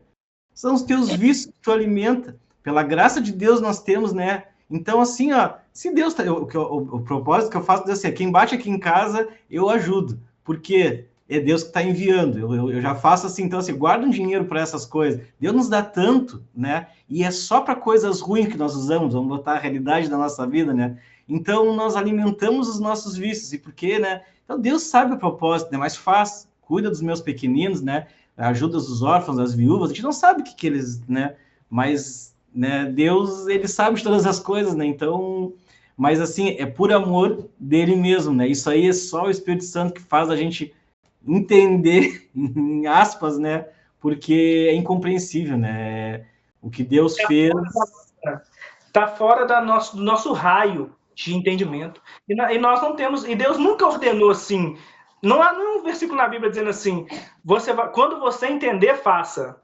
São os teus vícios que tu alimenta. Pela graça de Deus nós temos, né? Então, assim, ó, se Deus tá, o propósito que eu faço é assim, quem bate aqui em casa, eu ajudo. Porque é Deus que está enviando. Eu já faço assim, então, assim, guarda um dinheiro para essas coisas. Deus nos dá tanto, né? E é só para coisas ruins que nós usamos, vamos botar a realidade da nossa vida, né? Então, nós alimentamos os nossos vícios. E por quê, né? Então, Deus sabe o propósito, né? Mas faz, cuida dos meus pequeninos, né? Ajuda os órfãos, as viúvas. A gente não sabe o que eles, né? Mas, né? Deus, ele sabe de todas as coisas, né? Então... Mas, assim, é por amor dele mesmo, né? Isso aí é só o Espírito Santo que faz a gente entender, em aspas, né? Porque é incompreensível, né? O que Deus fez... Está fora do nosso raio de entendimento. E nós não temos... E Deus nunca ordenou assim... Não há nenhum versículo na Bíblia dizendo assim, quando você entender, faça.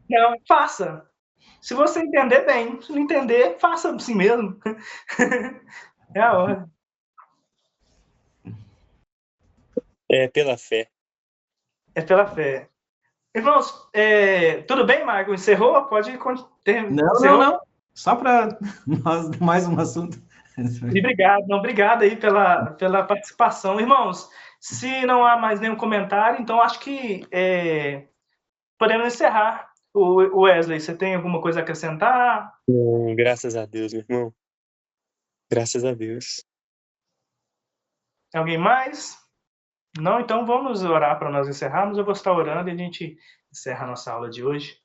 Não, faça. Se você entender, bem. Se não entender, faça assim mesmo. É a ordem. É pela fé. É pela fé. Irmãos, tudo bem, Marco? Encerrou? Pode ter. Não. Só para nós mais um assunto. E obrigado aí pela participação. Irmãos, se não há mais nenhum comentário, então acho que podemos encerrar. O Wesley, você tem alguma coisa a acrescentar? Graças a Deus, meu irmão. Graças a Deus. Alguém mais? Não? Então vamos orar para nós encerrarmos. Eu vou estar orando e a gente encerra a nossa aula de hoje.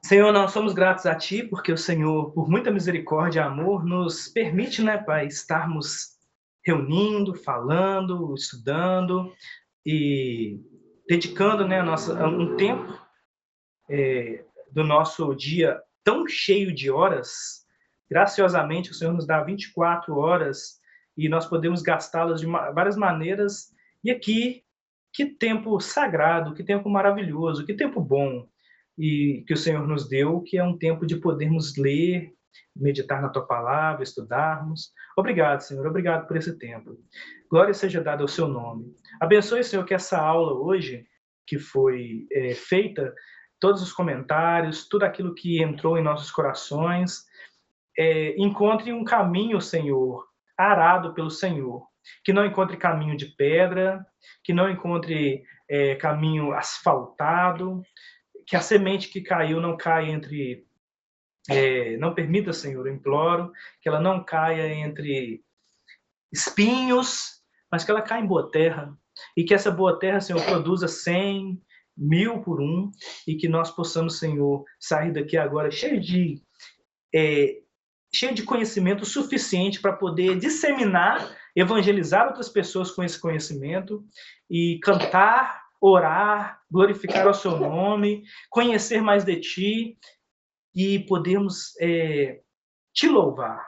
Senhor, nós somos gratos a Ti, porque o Senhor, por muita misericórdia e amor, nos permite, né, Pai, estarmos reunindo, falando, estudando e dedicando, né, um tempo do nosso dia tão cheio de horas. Graciosamente, o Senhor nos dá 24 horas e nós podemos gastá-las de várias maneiras. E aqui, que tempo sagrado, que tempo maravilhoso, que tempo bom e que o Senhor nos deu, que é um tempo de podermos ler, meditar na Tua Palavra, estudarmos. Obrigado, Senhor, obrigado por esse tempo. Glória seja dada ao Seu nome. Abençoe, Senhor, que essa aula hoje, que foi feita, todos os comentários, tudo aquilo que entrou em nossos corações, encontre um caminho, Senhor, arado pelo Senhor. Que não encontre caminho de pedra, que não encontre caminho asfaltado, que a semente que caiu não caia entre Não permita, Senhor, eu imploro, que ela não caia entre espinhos, mas que ela caia em boa terra. E que essa boa terra, Senhor, produza 100, 1000 por um. E que nós possamos, Senhor, sair daqui agora cheio de conhecimento suficiente para poder disseminar, evangelizar outras pessoas com esse conhecimento e cantar, orar, glorificar o seu nome, conhecer mais de ti e podermos te louvar.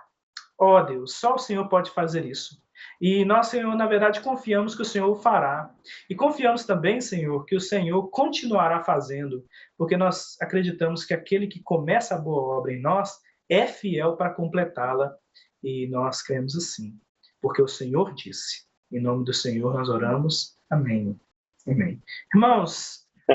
Ó Deus, só o Senhor pode fazer isso. E nós, Senhor, na verdade, confiamos que o Senhor o fará. E confiamos também, Senhor, que o Senhor continuará fazendo, porque nós acreditamos que aquele que começa a boa obra em nós é fiel para completá-la. E nós cremos assim, porque o Senhor disse. Em nome do Senhor nós oramos. Amém. Amém. Irmãos,